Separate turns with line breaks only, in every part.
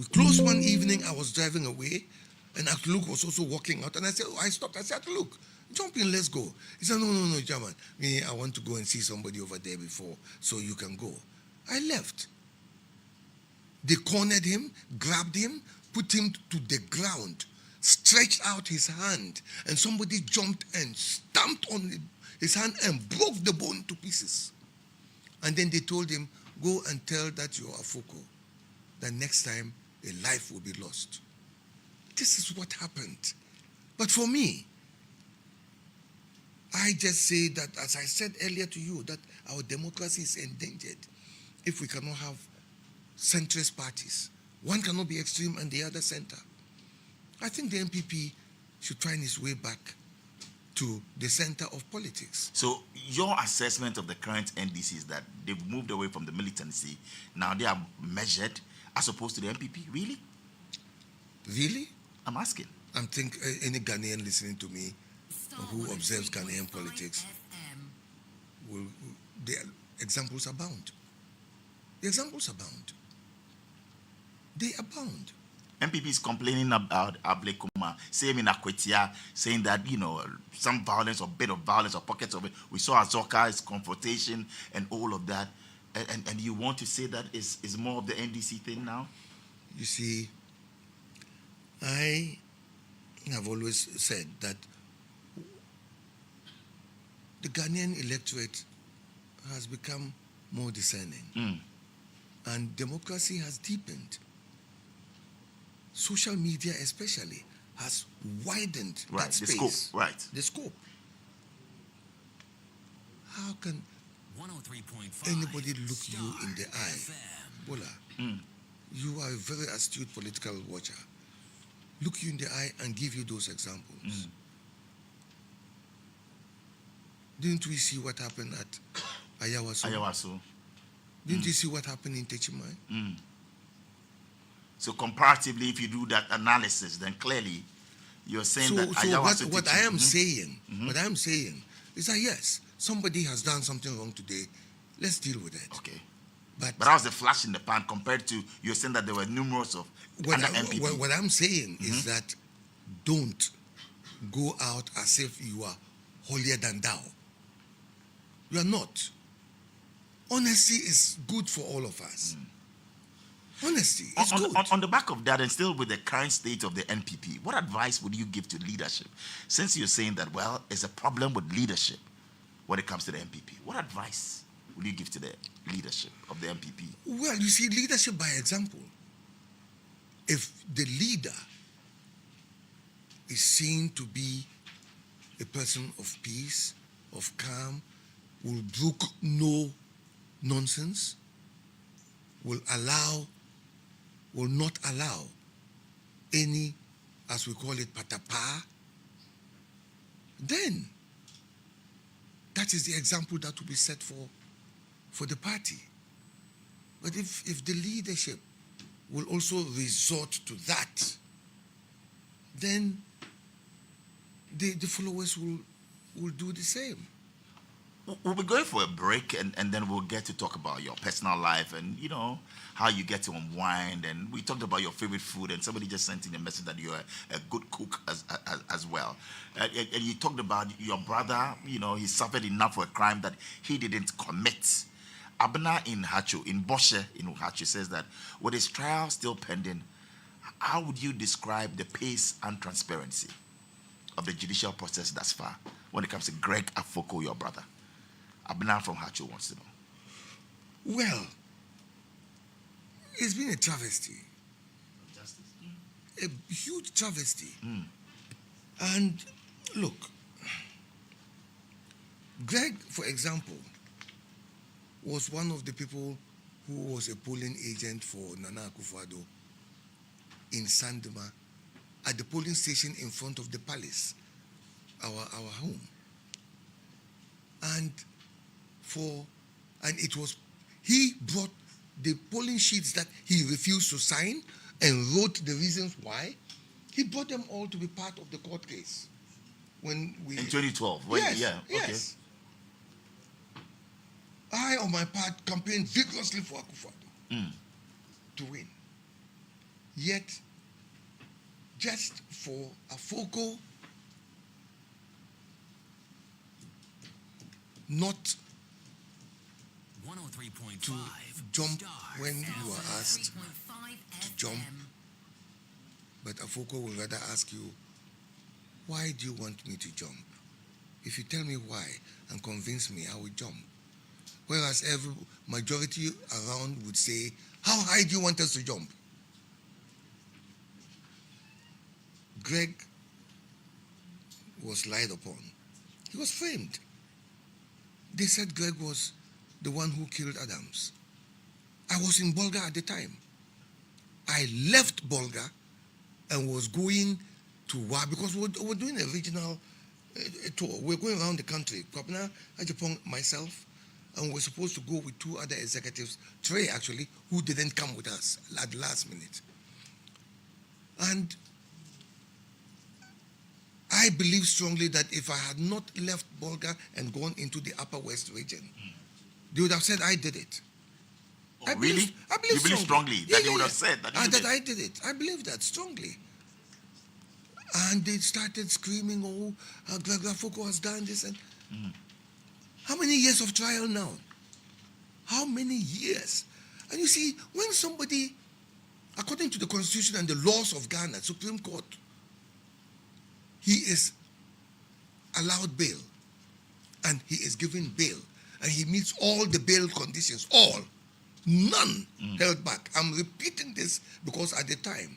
We closed one evening. I was driving away, and Luke was also walking out. And I said, I stopped. I said, look, jump in, let's go. He said, no, German. Me, I want to go and see somebody over there before, so you can go. I left. They cornered him, grabbed him, put him to the ground, stretched out his hand, and somebody jumped and stamped on his hand and broke the bone to pieces. And then they told him, go and tell that you're Afoko, that next time a life will be lost. This is what happened. But for me, I just say that, as I said earlier to you, that our democracy is endangered if we cannot have centrist parties. One cannot be extreme and the other center. I think the MPP should find its way back to the center of politics.
So your assessment of the current NDC is that they've moved away from the militancy. Now they are measured as opposed to the MPP. Really?
Really?
I'm asking.
I think any Ghanaian listening to me who observes Ghanaian politics, the examples abound. The examples abound. They abound.
MPP is complaining about Ablekuma, same in Akwetia, saying that, some violence or bit of violence or pockets of it. We saw Azoka's confrontation and all of that. And you want to say that is more of the NDC thing now?
You see, I have always said that the Ghanaian electorate has become more discerning. And democracy has deepened. Social media especially has widened that space.
The scope, right.
The scope. How can anybody look you in the eye? Bola, you are a very astute political watcher. Look you in the eye and give you those examples. Didn't we see what happened at Ayawaso? Didn't you see what happened in Techimai?
So comparatively, if you do that analysis, then clearly you're saying that Ayawaso.
What I am saying is that yes, somebody has done something wrong today. Let's deal with it.
Okay. But that was a flash in the pan compared to you're saying that there were numerous of other MPP.
What I'm saying is that don't go out as if you are holier than thou. You are not. Honesty is good for all of us. Honesty is good.
On the back of that, and still with the current state of the NPP, what advice would you give to leadership? Since you're saying that, well, it's a problem with leadership when it comes to the NPP. What advice would you give to the leadership of the NPP?
Well, you see, leadership by example. If the leader is seen to be a person of peace, of calm, will brook no nonsense, will not allow any, as we call it, patapa, then that is the example that will be set for the party. But if the leadership will also resort to that, then the followers will do the same.
We'll be going for a break, and then we'll get to talk about your personal life and, how you get to unwind. And we talked about your favorite food, and somebody just sent in a message that you're a good cook as well. And you talked about your brother, he suffered enough for a crime that he didn't commit. Abner in Boshe in Hachu says that with his trial still pending, how would you describe the pace and transparency of the judicial process thus far when it comes to Greg Afoko, your brother? Abner from Hachu wants to know.
Well, it's been a travesty.
Justice.
A huge travesty. And look, Greg, for example, was one of the people who was a polling agent for Nana Akufo-Addo in Sandema at the polling station in front of the palace, our home. And he brought the polling sheets that he refused to sign and wrote the reasons why. He brought them all to be part of the court case. In
2012?
Yes. I, on my part, campaigned vigorously for Akufo-Addo to win. Yet, just for Afoko not
103.5
to jump
Star
when you
FM.
are asked
103.5
to jump, but Afoko will rather ask you, why do you want me to jump? If you tell me why and convince me, I will jump. Whereas every majority around would say, how high do you want us to jump? Greg was lied upon. He was framed. They said Greg was the one who killed Adams. I was in Bolga at the time. I left Bolga and was going to Wa because we're doing a regional tour. We're going around the country. Kwapna, Ajapong, myself, and we're supposed to go with two other executives, Trey actually, who didn't come with us at the last minute. And I believe strongly that if I had not left Bolga and gone into the Upper West region, they would have said I did it.
Oh,
I
really?
I believe
You believe strongly that they would have said that you did?
I did it. I believe that strongly. And they started screaming, oh, Greg Afoko has done this. And how many years of trial now? How many years? And you see, when somebody, according to the Constitution and the laws of Ghana, Supreme Court, he is allowed bail and he is given bail and he meets all the bail conditions, all, none held back. I'm repeating this because at the time,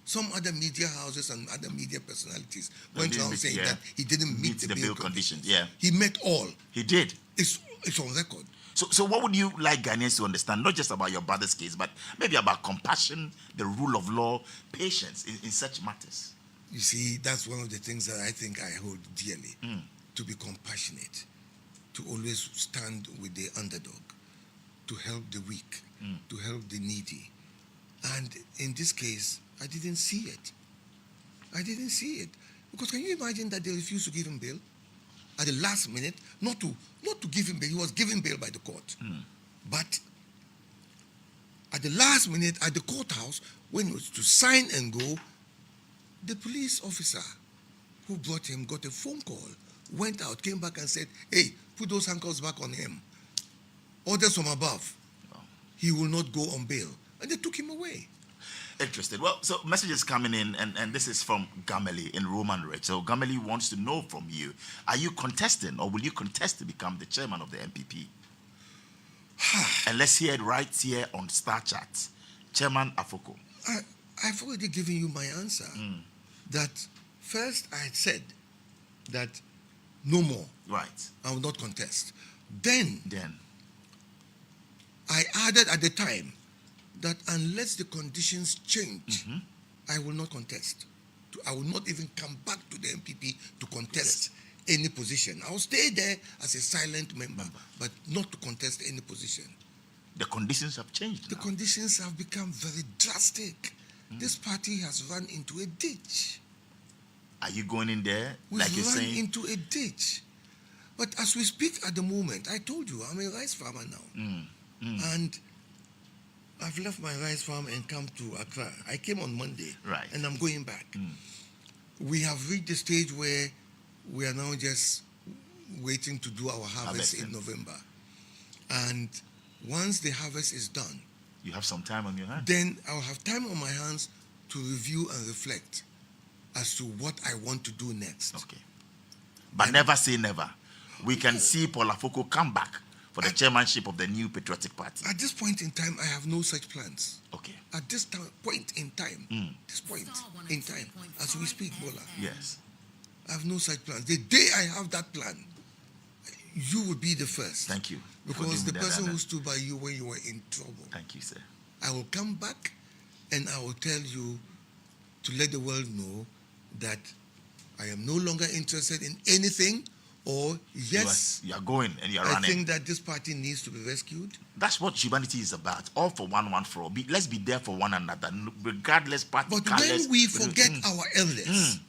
some other media houses and other media personalities went around saying that he didn't meet the bail conditions.
Yeah,
he met all.
He did.
It's on record.
So what would you like Ghanaians to understand, not just about your brother's case, but maybe about compassion, the rule of law, patience in such matters?
You see, that's one of the things that I think I hold dearly, to be compassionate, to always stand with the underdog, to help the weak, to help the needy. And in this case, I didn't see it. I didn't see it. Because can you imagine that they refused to give him bail? At the last minute, not to give him bail, he was given bail by the court. But at the last minute, at the courthouse, when he was to sign and go, the police officer who brought him got a phone call, went out, came back and said, hey, put those handcuffs back on him. Orders from above. He will not go on bail. And they took him away.
Interesting. Well, so messages coming in, and this is from Gameli in Roman Ridge. So Gameli wants to know from you, are you contesting or will you contest to become the chairman of the MPP? And let's hear it right here on Star Chat. Chairman Afoko.
I've already given you my answer. That first I had said that no more.
Right.
I will not contest. Then I added at the time that unless the conditions change, I will not contest. I will not even come back to the MPP to contest any position. I will stay there as a silent member, but not to contest any position.
The conditions have changed.
The conditions have become very drastic. This party has run into a ditch.
Are you going in there?
We've
like you're
run
saying?
into a ditch. But as we speak at the moment, I told you, I'm a rice farmer now. And I've left my rice farm and come to Accra. I came on Monday.
Right.
And I'm going back. We have reached the stage where we are now just waiting to do our harvest in November. And once the harvest is done,
you have some time on your hands.
Then I'll have time on my hands to review and reflect as to what I want to do next.
Okay. But never say never. We can see Paul Afoko come back for the chairmanship of the new patriotic party.
At this point in time, I have no such plans.
Okay.
At this point in time, as we speak, Bola.
Yes.
I have no such plans. The day I have that plan, you will be the first.
Thank you.
Because the person who stood by you when you were in trouble.
Thank you, sir.
I will come back and I will tell you to let the world know that I am no longer interested in anything, or yes,
you are going and you are running.
I think that this party needs to be rescued.
That's what humanity is about. All for one, one for all. Let's be there for one another, regardless party.
But when we forget our elders,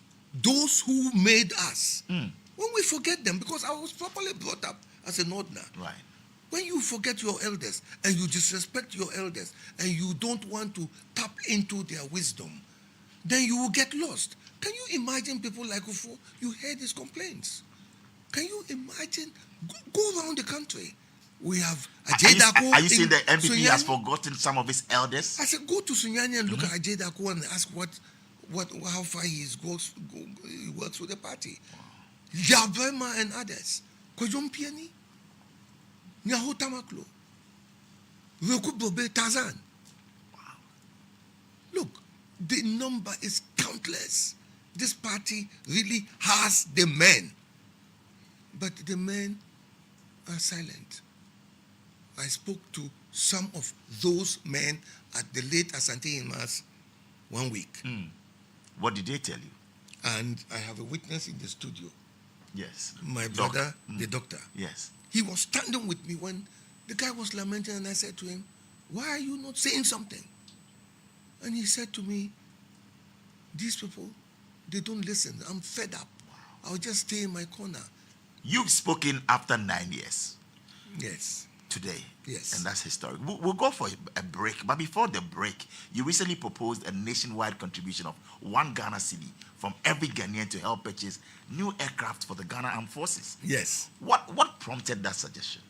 those who made us, when we forget them, because I was properly brought up as a northerner.
Right.
When you forget your elders and you disrespect your elders and you don't want to tap into their wisdom, then you will get lost. Can you imagine people like Ufo? You heard his complaints. Can you imagine? Go around the country. We have
Are you saying the MPP has forgotten some of his elders?
I said, go to Sunyani and look at Ajay Dako and ask how far he works with the party. Yabrema and others. Kojom Piani. Nyaho Tamaklo. Rekubobe Tazan. Look, the number is countless. This party really has the men. But the men are silent. I spoke to some of those men at the late Asante Imas 1 week.
What did they tell you?
And I have a witness in the studio.
Yes.
My brother, the doctor.
Yes.
He was standing with me when the guy was lamenting, and I said to him, why are you not saying something? And he said to me, these people, they don't listen. I'm fed up. I'll just stay in my corner.
You've spoken after 9 years.
Yes.
Today.
Yes.
And that's historic. We'll go for a break. But before the break, you recently proposed a nationwide contribution of 1 Ghana cedi from every Ghanaian to help purchase new aircraft for the Ghana Armed Forces.
Yes.
What prompted that suggestion?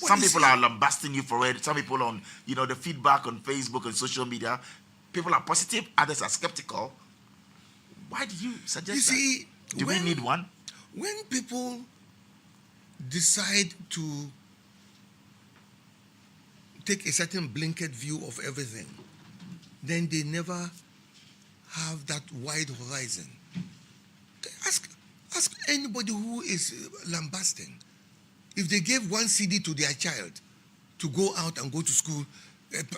Well,
some people are lambasting you for it. Some people on, the feedback on Facebook and social media, people are positive, others are skeptical. Why did you suggest that?
See,
do we need one?
When people decide to take a certain blinkered view of everything, then they never have that wide horizon. Ask anybody who is lambasting. If they gave 1 cedi to their child to go out and go to school,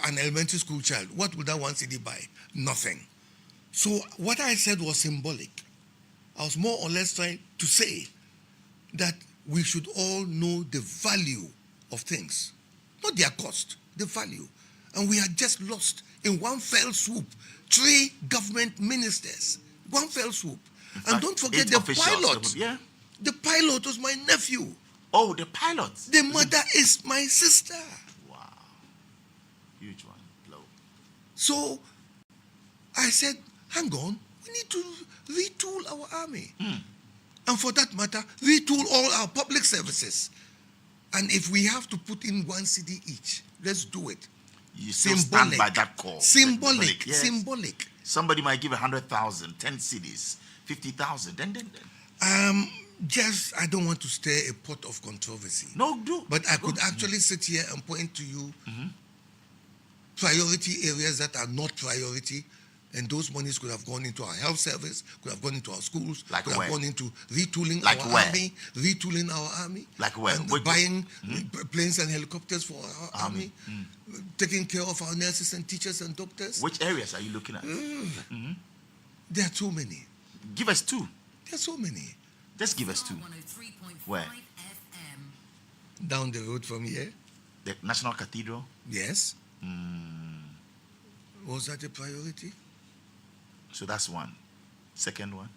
an elementary school child, what would that 1 cedi buy? Nothing. So what I said was symbolic. I was more or less trying to say that we should all know the value of things, not their cost, the value. And we had just lost in one fell swoop 3 government ministers, one fell swoop. And don't forget the pilot.
Yeah.
The pilot was my nephew.
Oh, the pilot.
The mother is my sister.
Wow. Huge one. Blow.
So I said, hang on, we need to retool our army. And for that matter, retool all our public services. And if we have to put in 1 cedi each, let's do it.
You still stand by that call.
Symbolic.
Yes.
Symbolic.
Somebody might give 100,000, 10 cedis, 50,000. Then.
Just, I don't want to stir a pot of controversy.
No, do.
But I could actually sit here and point to you priority areas that are not priority, and those monies could have gone into our health service, could have gone into our schools, could have gone into retooling our army,
Like where?
And buying planes and helicopters for our army, taking care of our nurses and teachers and doctors.
Which areas are you looking at?
There are too many.
Give us 2.
There are so many.
Just give us 2. Where?
Down the road from here.
The National Cathedral?
Yes. Was that a priority?
So that's 1. Second one?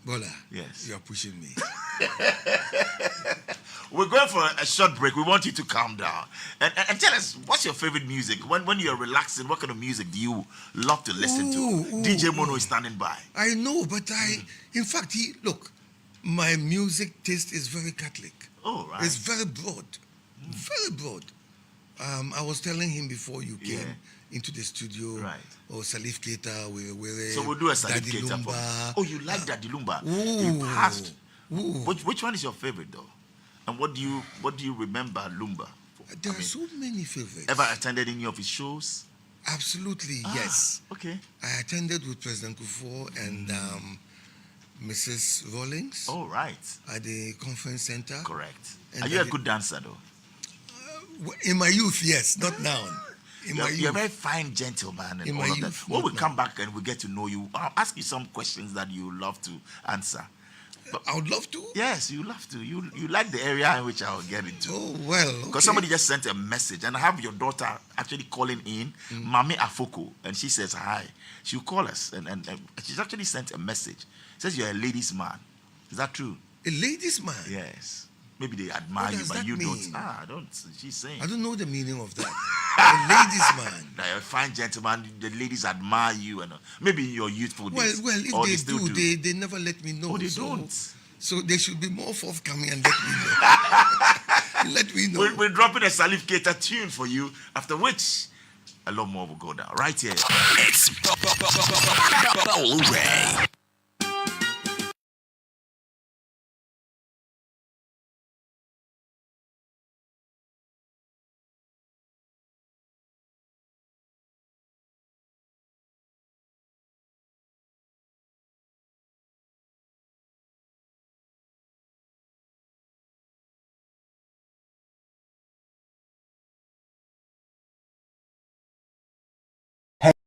Bola.
Yes.
You are pushing me.
We're going for a short break. We want you to calm down. And tell us, what's your favorite music? When you're relaxing, what kind of music do you love to listen to? DJ Mono is standing by.
I know, but in fact, look, my music taste is very Catholic.
Oh, right.
It's very broad. Very broad. I was telling him before you came into the studio.
Right.
Oh, Salif Keita,
so we'll do a Salif Keita for me. Oh, you like Daddy Lumba? You passed. Which one is your favorite, though? And what do you remember Lumba for?
There are so many favorites.
Ever attended any of his shows?
Absolutely, yes.
Okay.
I attended with President Kufuor and Mrs. Rawlings.
Oh, right.
At the conference center.
Correct. Are you a good dancer, though?
In my youth, yes. Not now.
You're a very fine gentleman and all of that. When we come back and we get to know you, I'll ask you some questions that you love to answer.
But I would love to.
Yes, you love to. You like the area in which I'll get into.
Oh, well,
because somebody just sent a message, and I have your daughter actually calling in, Mami Afoko, and she says hi. She'll call us, and she's actually sent a message. Says you're a ladies' man. Is that true?
A ladies' man?
Yes. Maybe they admire you,
does
but
that
you
mean?
don't. I don't. She's saying.
I don't know the meaning of that. A ladies' man.
Like a fine gentleman, the ladies admire you, and maybe in your youthful days.
Well, if
or
they
still
do, they never let me know.
Oh, they don't.
So they should be more forthcoming and let me know. Let me know.
We're dropping a Salif tune for you, after which a lot more will go down. Right here.
It's Bola.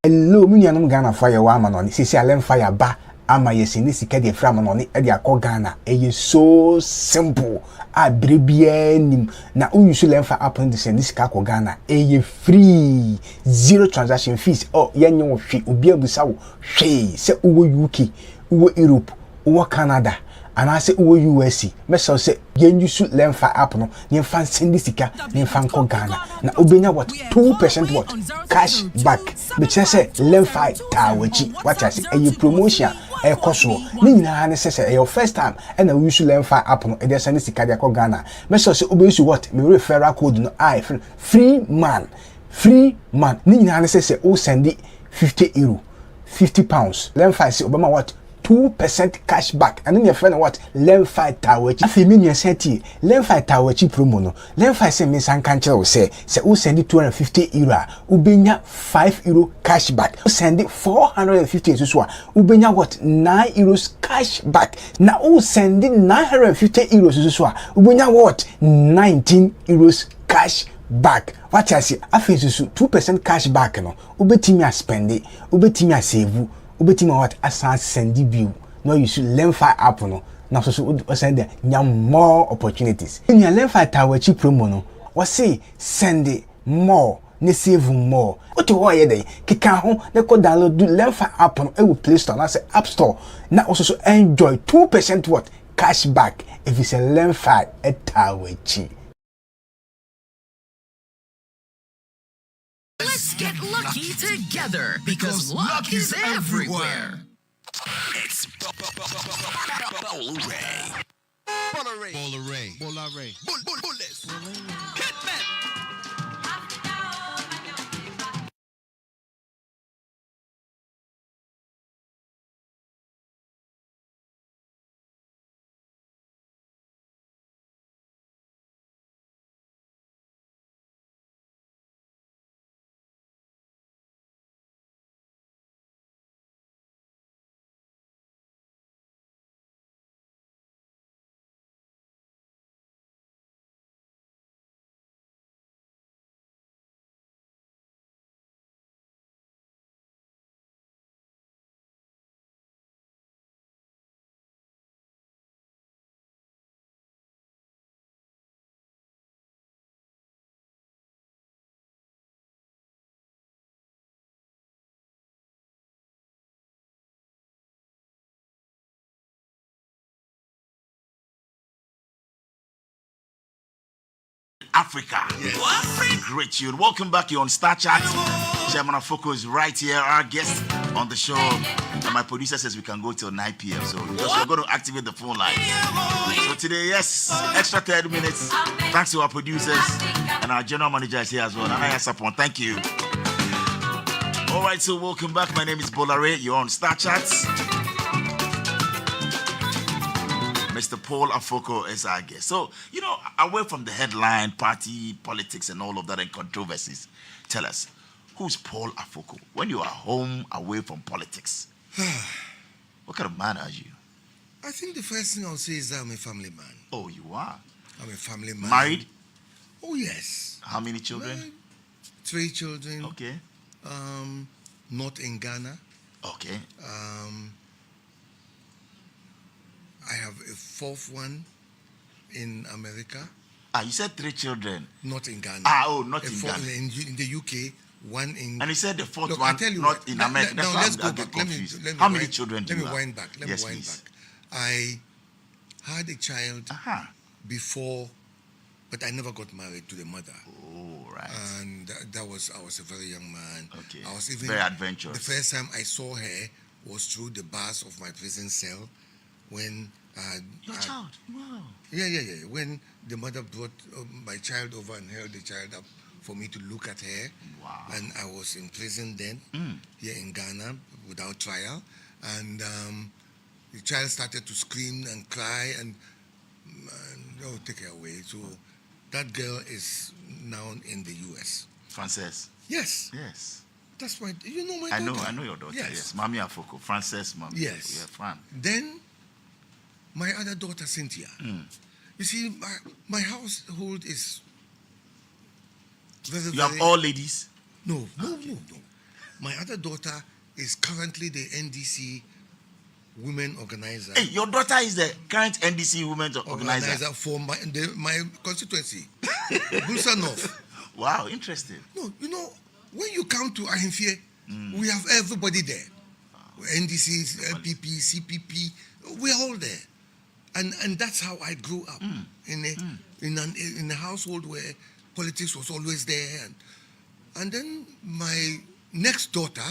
Hello, me nuanom Ghana fire wa ama no ne sisi alem fire ba ama yesi ni sika de fra no ne e de akọ Ghana eye so simple a brebia nim na uyusu lemfa app no de se ni sika akọ Ghana eye free, zero transaction fees. Oh yenye wo hwe obi abusa wo hwe se uwo UK, uwo Europe, uwo Canada, and I say uwo USA. Me so say yenyu lemfa app no yen fan send sika yen fan ko Ghana na obenya what 2% what cash back. But say lemfa tawachi what I say a promotion e koso ni nyina ne say your first time and we use lemfa app no e dey send sika dey ko Ghana. Me so say obeyisu what me referral code no I free man ni nyina ne say o send €50, £50 lemfa say obama what 2% cash back and then your friend what lemfa tawachi afi me nua seti lemfa tawachi promo no lemfa say me san kan kire say o send €250 ubenya €5 cash back o send $450 so ubenya what €9 cash back na o send €950 so ubenya what €19 cash back. What I say afi so 2% cash back no ubetimi a spend it ubetimi a save ubetimi what asan send bill no you should lemfa app no na so send there more opportunities in your lemfa tawachi promo no we say send more ne save more what you hear there kika ho ne ko download do lemfa app no e will Play Store na say App Store na also enjoy 2% what cash back if it's a lemfa tawachi.
Let's get lucky together because luck is everywhere. It's Bola. Hitman.
Africa. Great tune. Welcome back. You're on Star Chat. Chairman Afoko is right here, our guest on the show. And my producer says we can go till 9 p.m. So we're going to activate the phone line. So today, yes, extra 30 minutes. Thanks to our producers. And our general manager is here as well. Anaya Sapon, thank you. All right, so welcome back. My name is Bola. You're on Star Chat. Mr. Paul Afoko is our guest. So, away from the headline, party, politics, and all of that and controversies, tell us, who's Paul Afoko? When you are home, away from politics, what kind of man are you?
I think the first thing I'll say is that I'm a family man.
Oh, you are?
I'm a family man.
Married?
Oh, yes.
How many children?
3 children.
Okay.
Not in Ghana.
Okay.
I have a 4th one in America.
You said 3 children.
Not in Ghana.
Not in Ghana.
In the UK, 1 in...
And he said the 4th
Look,
one,
I tell you
not
what,
in America.
Now let's go back. Let me
How many children do you have?
Let me wind back. I had a child before, but I never got married to the mother.
Oh, right.
And I was a very young man.
Okay.
I was even
Very adventurous.
The first time I saw her was through the bars of my prison cell when
Your child. Wow.
Yeah. When the mother brought my child over and held the child up for me to look at her.
Wow.
And I was in prison then, here in Ghana, without trial. And the child started to scream and cry and oh, take her away. So that girl is now in the U.S.
Frances.
Yes.
Yes.
That's my, you know my daughter.
I know your daughter.
Yes.
Yes. Mami Afoko. Frances, Mami.
Yes.
Yeah, Fran.
Then my other daughter, Cynthia. You see, my household is very,
You have all ladies?
No. My other daughter is currently the NDC women organizer.
Hey, your daughter is the current NDC women organizer.
For my constituency, Busa North.
Wow, interesting.
No, you know, when you come to Ahimfie, we have everybody there. NDC, LPP, CPP, we're all there. And that's how I grew up in a household where politics was always there. And then my next daughter,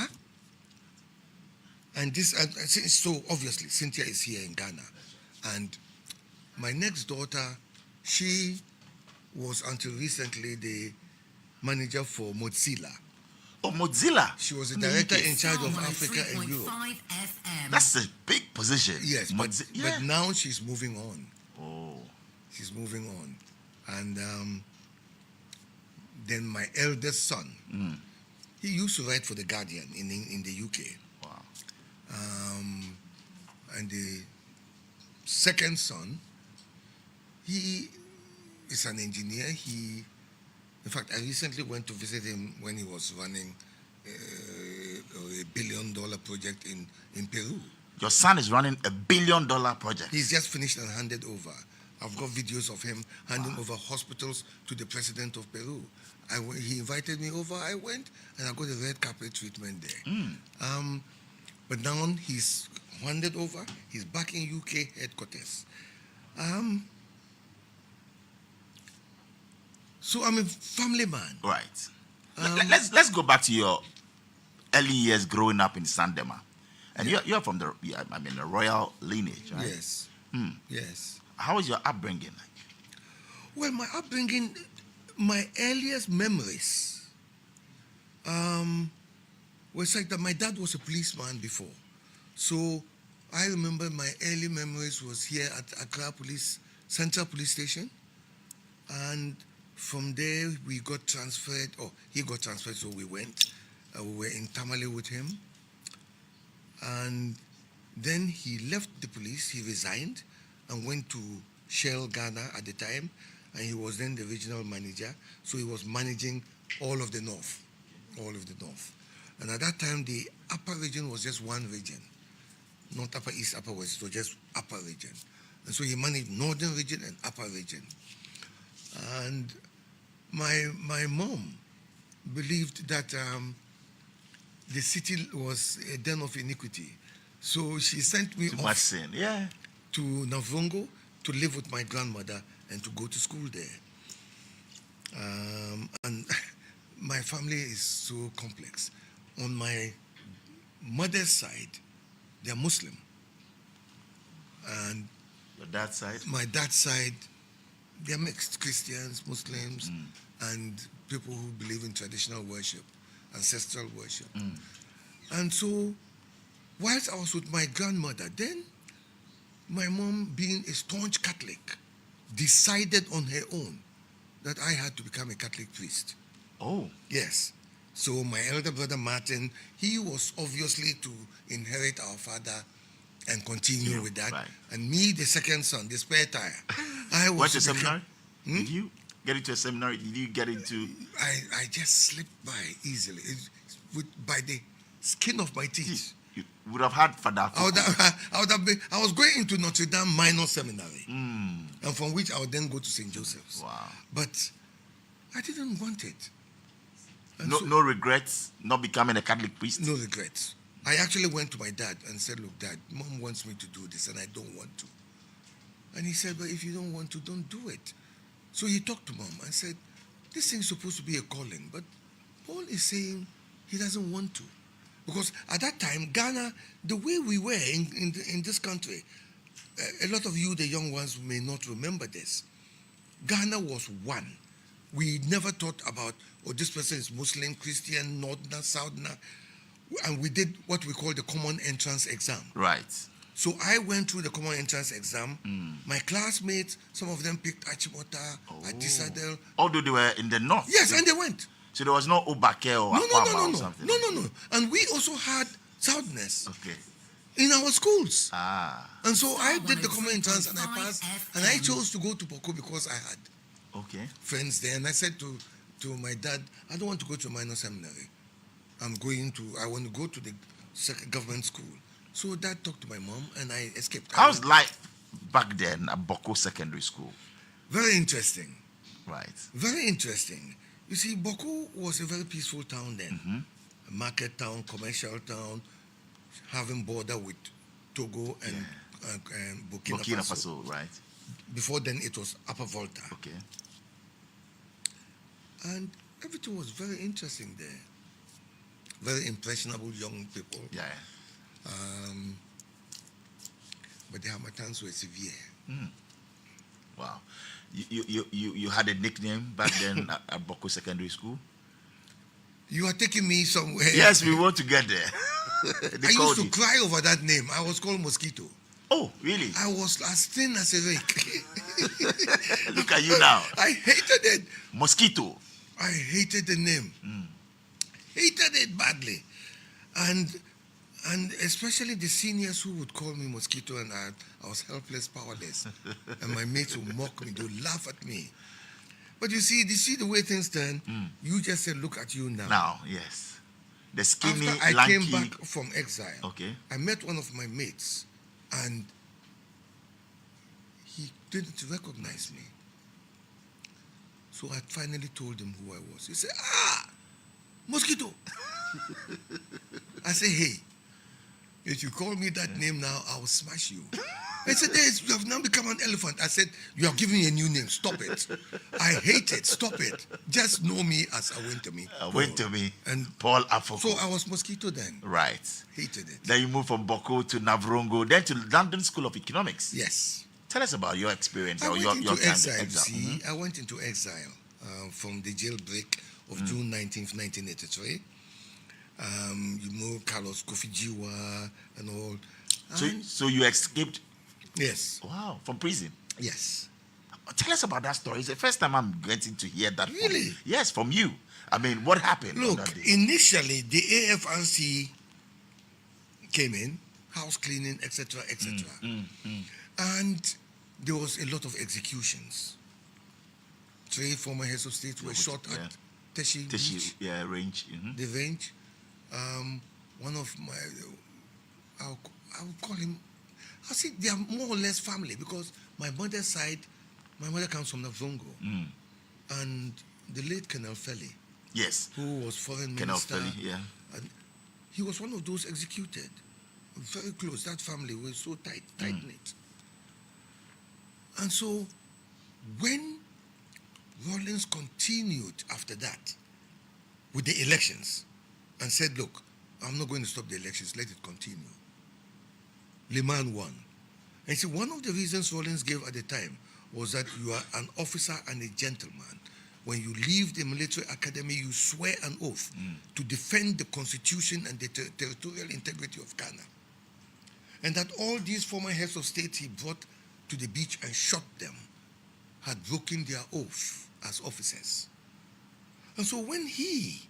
so obviously Cynthia is here in Ghana, and my next daughter, she was until recently the manager for Mozilla.
Oh, Mozilla.
She was the director in charge of Africa and Europe.
That's a big position.
Yes, but now she's moving on.
Oh.
She's moving on. And then my eldest son, he used to write for The Guardian in the UK.
Wow.
And the second son, he is an engineer. In fact, I recently went to visit him when he was running a $1 billion project in Peru.
Your son is running a $1 billion project.
He's just finished and handed over. I've got videos of him handing over hospitals to the president of Peru. He invited me over. I went and I got a red carpet treatment there. But now he's handed over. He's back in UK headquarters. So I'm a family man.
Right. Let's go back to your early years growing up in Sandema. And you're from the royal lineage, right?
Yes. Yes.
How was your upbringing like?
Well, my upbringing, my earliest memories was like that my dad was a policeman before. So I remember my early memories was here at Accra Central Police Station. And from there, we got transferred, he got transferred, so we went. We were in Tamale with him. And then he left the police, he resigned and went to Shell Ghana at the time. And he was then the regional manager. So he was managing all of the north. And at that time, the upper region was just one region. Not upper east, upper west, so just upper region. And so he managed northern region and upper region. And my mom believed that the city was a den of iniquity. So she sent me off to Navrongo to live with my grandmother and to go to school there. And my family is so complex. On my mother's side, they're Muslim. And
your dad's side?
My dad's side, they're mixed Christians, Muslims, and people who believe in traditional worship, ancestral worship. And so, whilst I was with my grandmother, then my mom, being a staunch Catholic, decided on her own that I had to become a Catholic priest.
Oh.
Yes. So my elder brother Martin, he was obviously to inherit our father and continue with that.
Right.
And me, the second son, the spare tire. I was
went to seminary? Did you get into a seminary? Did you get into...
I just slipped by easily, by the skin of my teeth.
You would have had Father Afoko.
I was going into Notre Dame Minor Seminary, and from which I would then go to St. Joseph's.
Wow.
But I didn't want it.
No regrets not becoming a Catholic priest?
No regrets. I actually went to my dad and said, look, Dad, Mom wants me to do this and I don't want to. And he said, but if you don't want to, don't do it. So he talked to mom and said, this thing's supposed to be a calling, but Paul is saying he doesn't want to. Because at that time, Ghana, the way we were in this country, a lot of you, the young ones, may not remember this. Ghana was one. We never thought about, oh, this person is Muslim, Christian, Northerner, Southerner. And we did what we call the common entrance exam.
Right.
So I went through the common entrance exam. My classmates, some of them picked Achimota, Atisadel.
Although they were in the north.
Yes, and they went.
So there was no Obake or Apama or something.
No. And we also had Southerners
Okay.
in our schools.
Ah.
And so I did the common entrance and I passed. And I chose to go to Boko because I had
Okay.
friends there. And I said to my dad, I don't want to go to a minor seminary. I want to go to the government school. So dad talked to my mom and I escaped.
How's life back then at Boko Secondary School?
Very interesting.
Right.
Very interesting. You see, Boko was a very peaceful town then. A market town, commercial town, having border with Togo and Burkina Faso.
Right.
Before then, it was Upper Volta.
Okay.
And everything was very interesting there. Very impressionable young people.
Yeah.
But the Hamatans were severe.
Wow. You had a nickname back then at Boko Secondary School?
You are taking me somewhere.
Yes, we want to get there.
I used to cry over that name. I was called Mosquito.
Oh, really?
I was as thin as a rake.
Look at you now.
I hated it.
Mosquito.
I hated the name. Hated it badly. And especially the seniors who would call me Mosquito, and I was helpless, powerless. And my mates would mock me, they would laugh at me. But you see the way things turn, you just said, look at you now.
Now, yes. The skinny,
After I
lanky.
came back from exile,
Okay.
I met one of my mates, and he didn't recognize me. So I finally told him who I was. He said, Mosquito. I said, hey, if you call me that name now, I will smash you. I said, yes, you have now become an elephant. I said, you are giving me a new name. Stop it. I hate it. Stop it. Just know me as Awentemi.
Awentemi
And
Paul Afoko.
so I was Mosquito then.
Right.
Hated it.
Then you moved from Boko to Navrongo, then to London School of Economics.
Yes.
Tell us about your experience
I
or
went
your
into
time
exile.
in exile.
See, I went into exile from the jailbreak of June 19th, 1983. You know, Carlos Kofijiwa and all.
So you escaped?
Yes.
Wow, from prison.
Yes.
Tell us about that story. It's the first time I'm getting to hear that.
Really?
Yes, from you. I mean, what happened? on
Look,
that day?
initially the AFRC came in, house cleaning, etc., etc., and there was a lot of executions. 3 former heads of state were shot at Teshi Beach,
range.
the range. One of my, I'll call him. I see they are more or less family because my mother's side, my mother comes from Navrongo, and the late Colonel Feli,
Yes.
who was foreign
Colonel
minister,
Feli, yeah.
and he was one of those executed. Very close. That family was so tight knit. And so, when Rawlings continued after that with the elections and said, look, I'm not going to stop the elections, let it continue. Liman won. And see, one of the reasons Rawlings gave at the time was that you are an officer and a gentleman. When you leave the military academy, you swear an oath to defend the constitution and the territorial integrity of Ghana. And that all these former heads of state he brought to the beach and shot them had broken their oath as officers. And so when he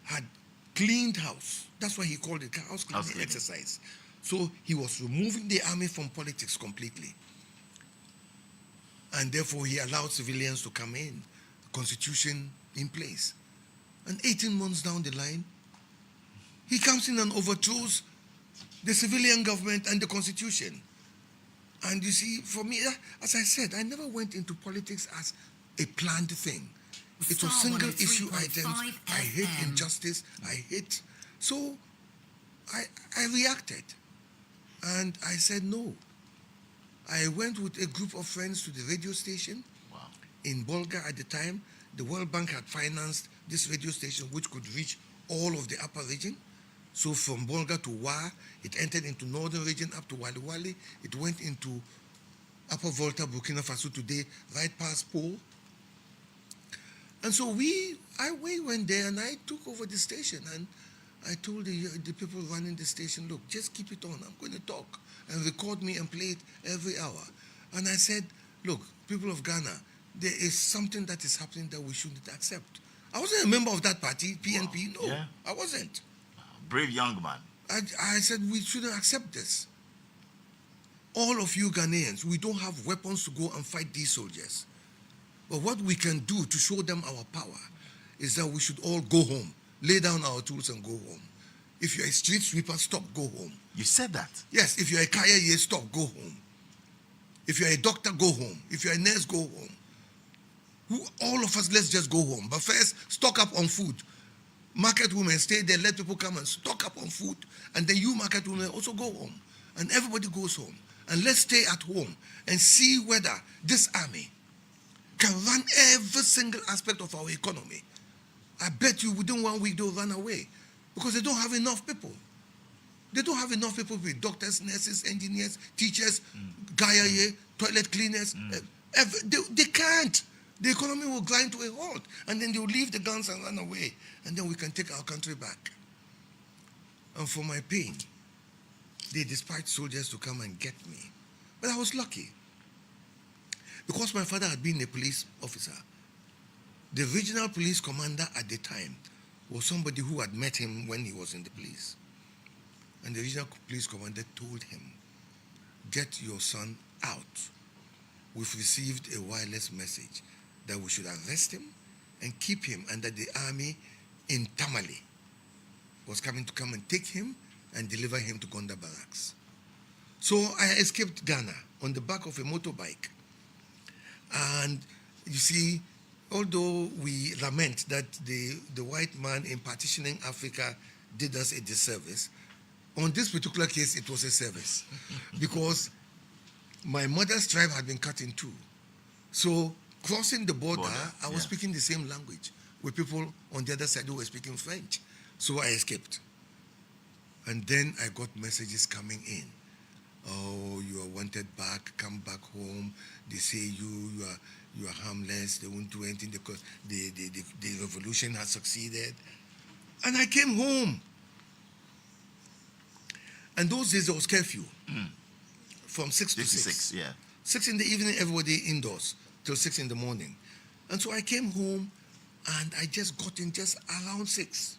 had cleaned house, that's why he called it house cleaning exercise. So he was removing the army from politics completely. And therefore he allowed civilians to come in, the constitution in place. And 18 months down the line, he comes in and overthrows the civilian government and the constitution. And you see, for me, as I said, I never went into politics as a planned thing. It was single issue items. I hate injustice. I hate. So I reacted. And I said, no. I went with a group of friends to the radio station in Bolga at the time. The World Bank had financed this radio station, which could reach all of the upper region. So from Bolga to Wa, it entered into northern region up to Wali Wali. It went into Upper Volta, Burkina Faso today, right past Pole. And so we went there and I took over the station and I told the people running the station, look, just keep it on. I'm going to talk and record me and play it every hour. And I said, look, people of Ghana, there is something that is happening that we shouldn't accept. I wasn't a member of that party, PNP. No,
Yeah.
I wasn't.
Brave young man.
I said we shouldn't accept this. All of you Ghanaians, we don't have weapons to go and fight these soldiers. But what we can do to show them our power is that we should all go home, lay down our tools and go home. If you're a street sweeper, stop, go home.
You said that.
Yes, if you're a kaya, stop, go home. If you're a doctor, go home. If you're a nurse, go home. All of us, let's just go home. But first, stock up on food. Market women, stay there, let people come and stock up on food. And then you market women also go home. And everybody goes home. And let's stay at home and see whether this army can run every single aspect of our economy. I bet you within 1 week they'll run away because they don't have enough people. They don't have enough people with doctors, nurses, engineers, teachers, toilet cleaners. They can't. The economy will grind to a halt and then they'll leave the guns and run away and then we can take our country back. And for my pain, they dispatched soldiers to come and get me. But I was lucky. Because my father had been a police officer, the regional police commander at the time was somebody who had met him when he was in the police. And the regional police commander told him, get your son out. We've received a wireless message that we should arrest him and keep him, and that the army in Tamale was coming to come and take him and deliver him to Gonda barracks. So I escaped Ghana on the back of a motorbike. And you see, although we lament that the white man in partitioning Africa did us a disservice, on this particular case, it was a service. Because my mother's tribe had been cut in two. So crossing the border, I was speaking the same language with people on the other side who were speaking French. So I escaped. And then I got messages coming in. Oh, you are wanted back, come back home. They say you are harmless, they won't do anything because the revolution has succeeded. And I came home. And those days there was curfew. From 6 to 6. 6 in the evening, everybody indoors till 6 in the morning. And so I came home and I just got in just around 6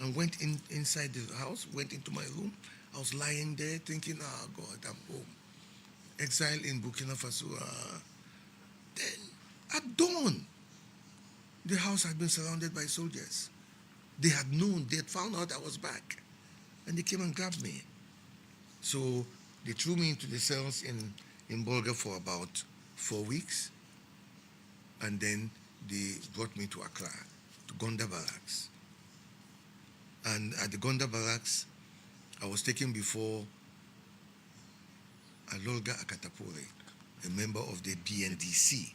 and went inside the house, went into my room. I was lying there thinking, oh God, I'm home. Exile in Burkina Faso. Then at dawn, the house had been surrounded by soldiers. They had known, they had found out I was back. And they came and grabbed me. So they threw me into the cells in Bolga for about 4 weeks. And then they brought me to Accra, to Gonda barracks. And at the Gonda barracks, I was taken before Alolga Akatapore, a member of the BNDC.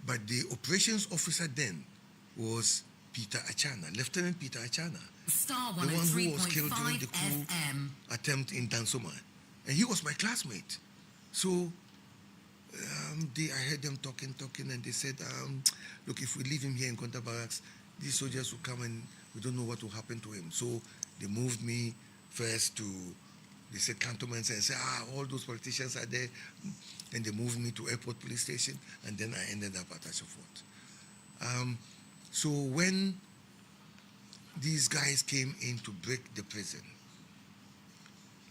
But the operations officer then was Peter Achana, Lieutenant Peter Achana, the one who was killed during the coup attempt in Dansoma. And he was my classmate. So I heard them talking, and they said, look, if we leave him here in Gonda barracks, these soldiers will come and we don't know what will happen to him. So they moved me first to, they said cantonments and said, all those politicians are there. Then they moved me to airport police station, and then I ended up at Ashafort. So when these guys came in to break the prison,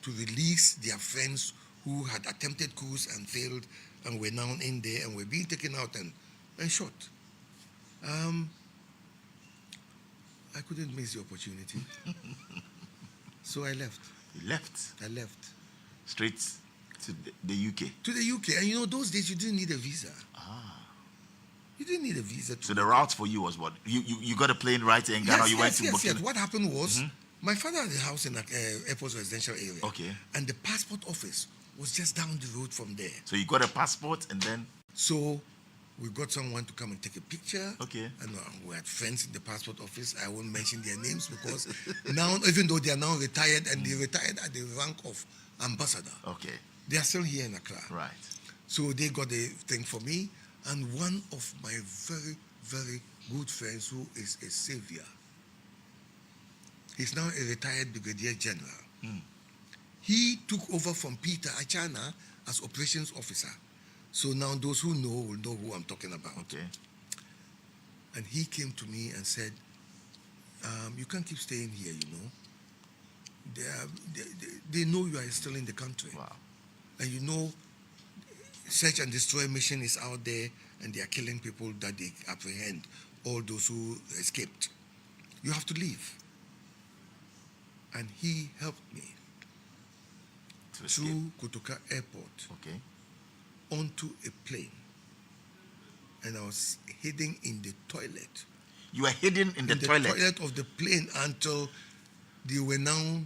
to release their friends who had attempted coups and failed and were now in there and were being taken out and shot, I couldn't miss the opportunity. So I left.
You left?
I left.
Straight to the UK?
To the UK. And you know, those days you didn't need a visa. You didn't need a visa.
So the route for you was what? You got a plane right in Ghana, you went to Burkina?
Yes. What happened was, my father had a house in an airport residential area.
Okay.
And the passport office was just down the road from there.
So you got a passport and then?
So we got someone to come and take a picture.
Okay.
And we had friends in the passport office. I won't mention their names because now, even though they are now retired and they retired at the rank of ambassador,
Okay.
they are still here in Accra.
Right.
So they got a thing for me. And one of my very, very good friends who is a savior, he's now a retired brigadier general. He took over from Peter Achana as operations officer. So now those who know will know who I'm talking about.
Okay.
And he came to me and said, you can't keep staying here, you know. They know you are still in the country.
Wow.
And you know, search and destroy mission is out there and they are killing people that they apprehend, all those who escaped. You have to leave. And he helped me
To escape.
through Kotoka Airport
Okay.
onto a plane. And I was hidden in the toilet.
You were hidden in the toilet.
Of the plane until they were now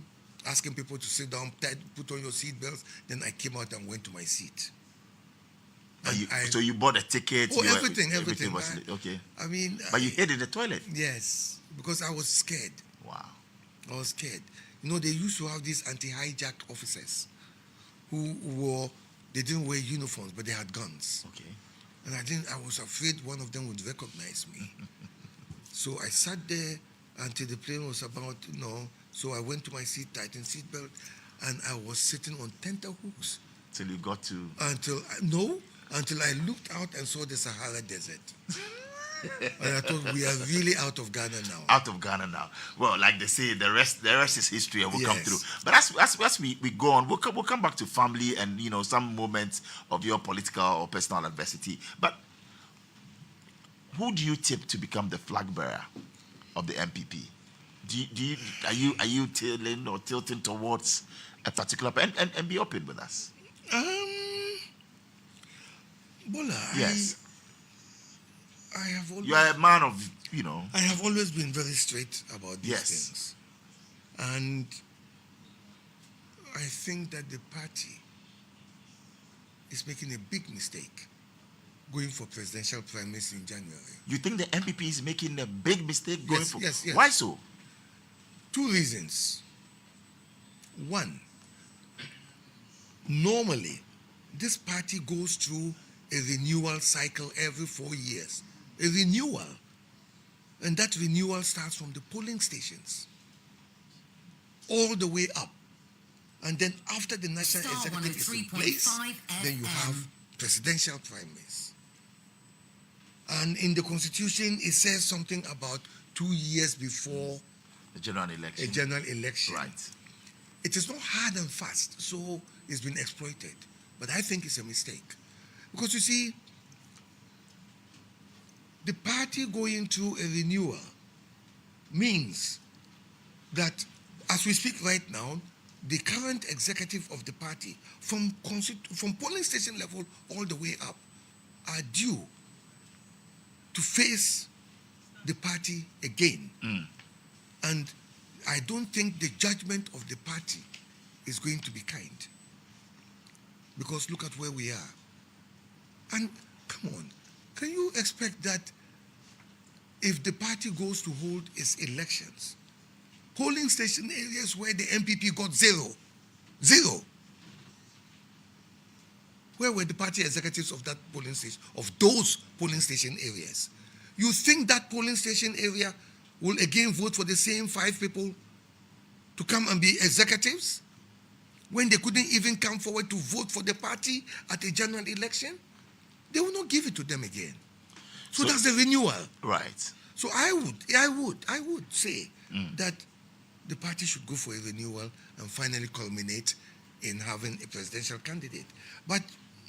asking people to sit down, put on your seat belts. Then I came out and went to my seat.
So you bought a ticket?
Oh,
you were-
everything.
was okay.
I mean...
But you hid in the toilet?
Yes, because I was scared.
Wow.
I was scared. You know, they used to have these anti-hijack officers who they didn't wear uniforms, but they had guns.
Okay.
And I was afraid one of them would recognize me. So I sat there until the plane was about, so I went to my seat, tightened seatbelt, and I was sitting on tenterhooks.
Till you got to...
Until I looked out and saw the Sahara Desert. And I thought, we are really out of Ghana now.
Out of Ghana now. Well, like they say, the rest is history, and we'll come
Yes.
through. But as we go on, we'll come back to family and some moments of your political or personal adversity. But who do you tip to become the flag bearer of the MPP? Are you tilting towards a particular and be open with us?
Bola,
Yes.
I have always...
You are a man of,
I have always been very straight about these
Yes.
things. And I think that the party is making a big mistake going for presidential primaries in January.
You think the MPP is making a big mistake going for...
Yes.
Why so?
2 reasons. One, normally, this party goes through a renewal cycle every 4 years. A renewal. And that renewal starts from the polling stations all the way up. And then after the national
Star
executive is in
103.5
place, then you have
FM.
presidential primaries. And in the constitution, it says something about 2 years before
The general election.
a general election.
Right.
It is not hard and fast, so it's been exploited. But I think it's a mistake. Because you see, the party going through a renewal means that, as we speak right now, the current executive of the party, from polling station level all the way up, are due to face the party again. And I don't think the judgment of the party is going to be kind. Because look at where we are. And come on, can you expect that if the party goes to hold its elections, polling station areas where the MPP got zero, where were the party executives of that polling station, of those polling station areas? You think that polling station area will again vote for the same 5 people to come and be executives when they couldn't even come forward to vote for the party at a general election? They will not give it to them again. So that's the renewal.
Right.
So I would say that the party should go for a renewal and finally culminate in having a presidential candidate. But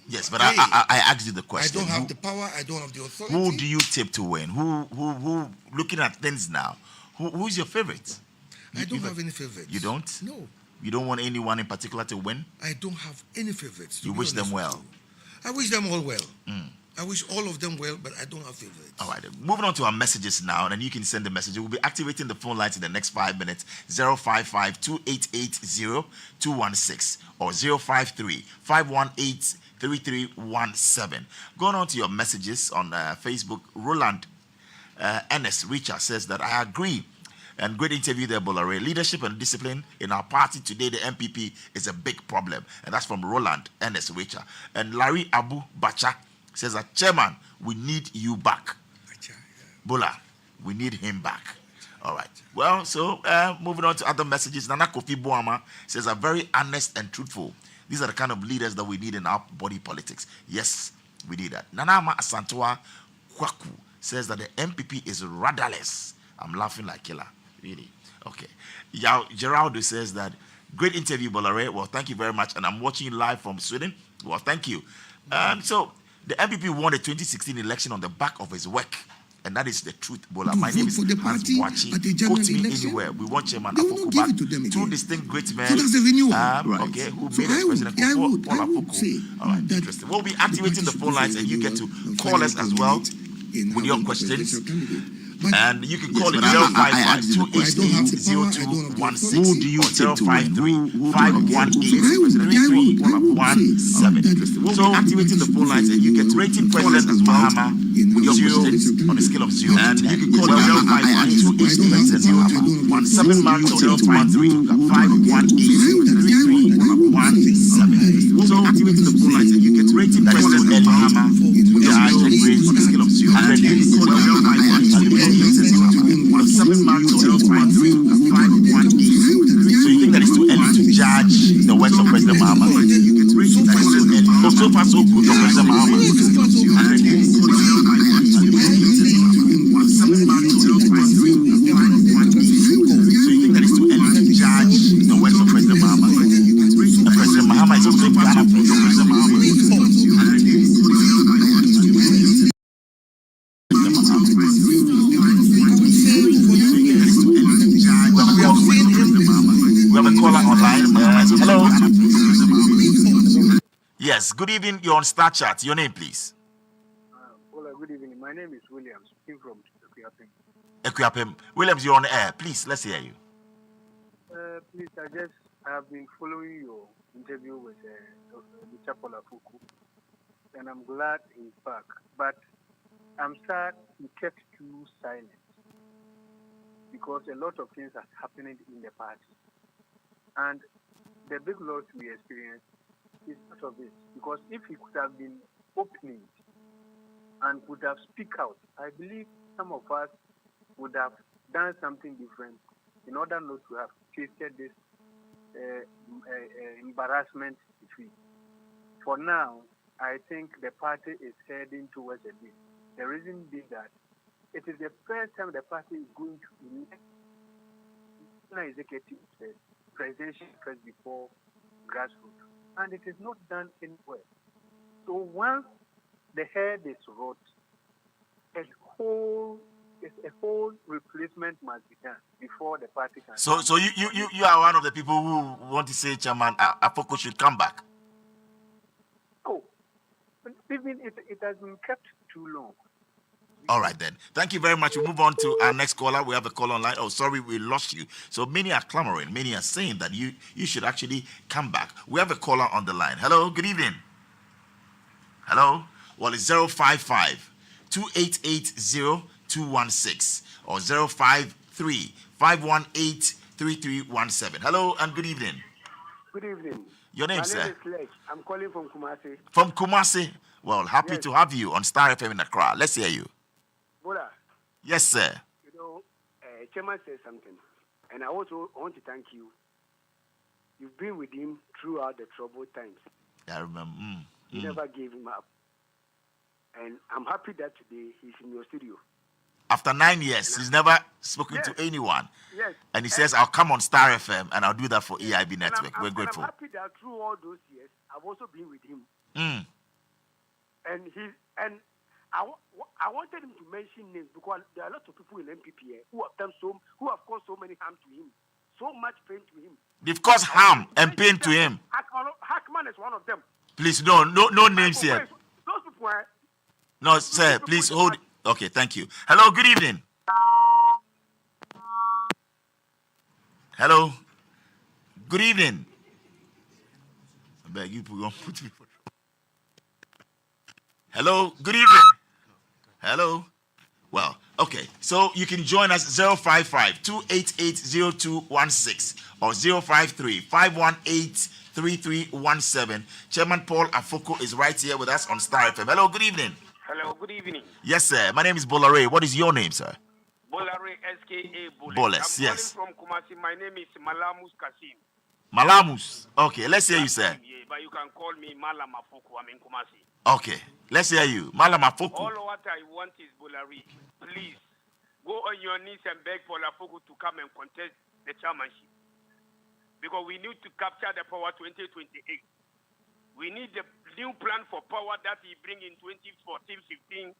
Yes, but
hey,
I asked you the
I
question.
don't have the power, I don't have the authority.
Who do you tip to win? Who looking at things now, who's your favorite?
I don't have any favorites.
You don't?
No.
You don't want anyone in particular to win?
I don't have any favorites.
You wish them well.
I wish them all well. I wish all of them well, but I don't have favorites.
All right, moving on to our messages now, and then you can send the message. We'll be activating the phone lines in the next 5 minutes. 055-2880-216 or 053-518-3317. Going on to your messages on Facebook, Roland Ernest Richard says that I agree. And great interview there, Bola. Leadership and discipline in our party today, the MPP, is a big problem. And that's from Roland Ernest Richard. And Larry Abu Bacha says that, Chairman, we need you back. Bola, we need him back. All right. Well, so moving on to other messages. Nana Kofi Boama says, are very honest and truthful. These are the kind of leaders that we need in our body politics. Yes, we need that. Nanama Asantoa Kwaku says that the MPP is rudderless. I'm laughing like killer. Really? Okay. Geraldo says that, great interview, Bolare. Well, thank you very much. And I'm watching you live from Sweden. Well, thank you. So the MPP won the 2016 election on the back of his work. And that is the truth, Bola. My name is Hans Boachi. Quote me anywhere. We want Chairman Afoko back. Two distinct great men.
So that's the renewal.
Okay, who made us President Paul Afoko. All right, interesting. We'll be activating the phone lines, and you get to call us as well with your questions. And you can call it 055-288-0216 or 053-518-3317. So activating the phone lines, and you get to rating President as Mahama with your questions on a scale of 0 to 10. And you can call it 055-288-0217 months or 053-518-3317. So activating the phone lines, and you get to rating President Mahama with your questions on a scale of 0 to 10. And you can call it 055-288-07 months or 053-518. So you think that it's too early to judge the works of President Mahama? So far so good of President Mahama. So you think that it's too early to judge the works of President Mahama? And President Mahama is also Ghana for President Mahama. Hello. Yes, good evening. You're on Star Chat. Your name, please.
Bola, good evening. My name is Williams, speaking from Equiapem.
Equiapem. Williams, you're on the air. Please, let's hear you.
Please, I have been following your interview with Mr. Bola Afoko, and I'm glad he's back. But I'm sad he kept too silent because a lot of things are happening in the party. And the big loss we experienced is part of it. Because if he could have been opening and could have speak out, I believe some of us would have done something different in order not to have tasted this embarrassment defeat. For now, I think the party is heading towards a deal. The reason being that it is the first time the party is going to elect executive presidential first before grassroots, and it is not done anywhere. So once the head is rot, a whole replacement must be done before the party can.
So you are one of the people who want to say Chairman Afoko should come back.
Oh, even it has been kept too long.
All right, then. Thank you very much. We'll move on to our next caller. We have a call online. Oh, sorry, we lost you. So many are clamoring. Many are saying that you should actually come back. We have a caller on the line. Hello, good evening. Hello? Well, it's 055-288-0216 or 053-518-3317. Hello and good evening.
Good evening.
Your name, sir?
My name is Sledge. I'm calling from Kumasi.
From Kumasi? Well, happy to have you on Star FM in Accra. Let's hear you.
Bola.
Yes, sir.
You know, Chairman said something, and I also want to thank you. You've been with him throughout the troubled times.
I remember.
You never gave him up. And I'm happy that today he's in your studio.
After 9 years, he's never spoken to anyone.
Yes.
And he says, I'll come on Star FM and I'll do that for EIB Network. We're grateful.
I'm happy that through all those years, I've also been with him. And I wanted him to mention names because there are a lot of people in MPP who have caused so many harm to him, so much pain to him.
They've caused harm and pain to him.
Hackman is one of them.
Please, no names here.
Those people
No, sir, please hold. Okay, thank you. Hello, good evening. Hello. Good evening. I beg you, put me. Hello, good evening. Hello. Well, okay. So you can join us 055-288-0216 or 053-518-3317. Chairman Paul Afoko is right here with us on Star FM. Hello, good evening.
Hello, good evening.
Yes, sir. My name is Bola. What is your name, sir?
Bola, SKA Bola.
Bolas,
I'm
yes.
calling from Kumasi. My name is Malamus Kasim.
Malamus. Okay, let's hear you, sir.
Yeah, but you can call me Malam Afoko. I'm in Kumasi.
Okay, let's hear you. Malam Afoko.
All what I want is Bolari, please go on your knees and beg for Afoko to come and contest the chairmanship. Because we need to capture the power 2028. We need the new plan for power that he bring in 2014-15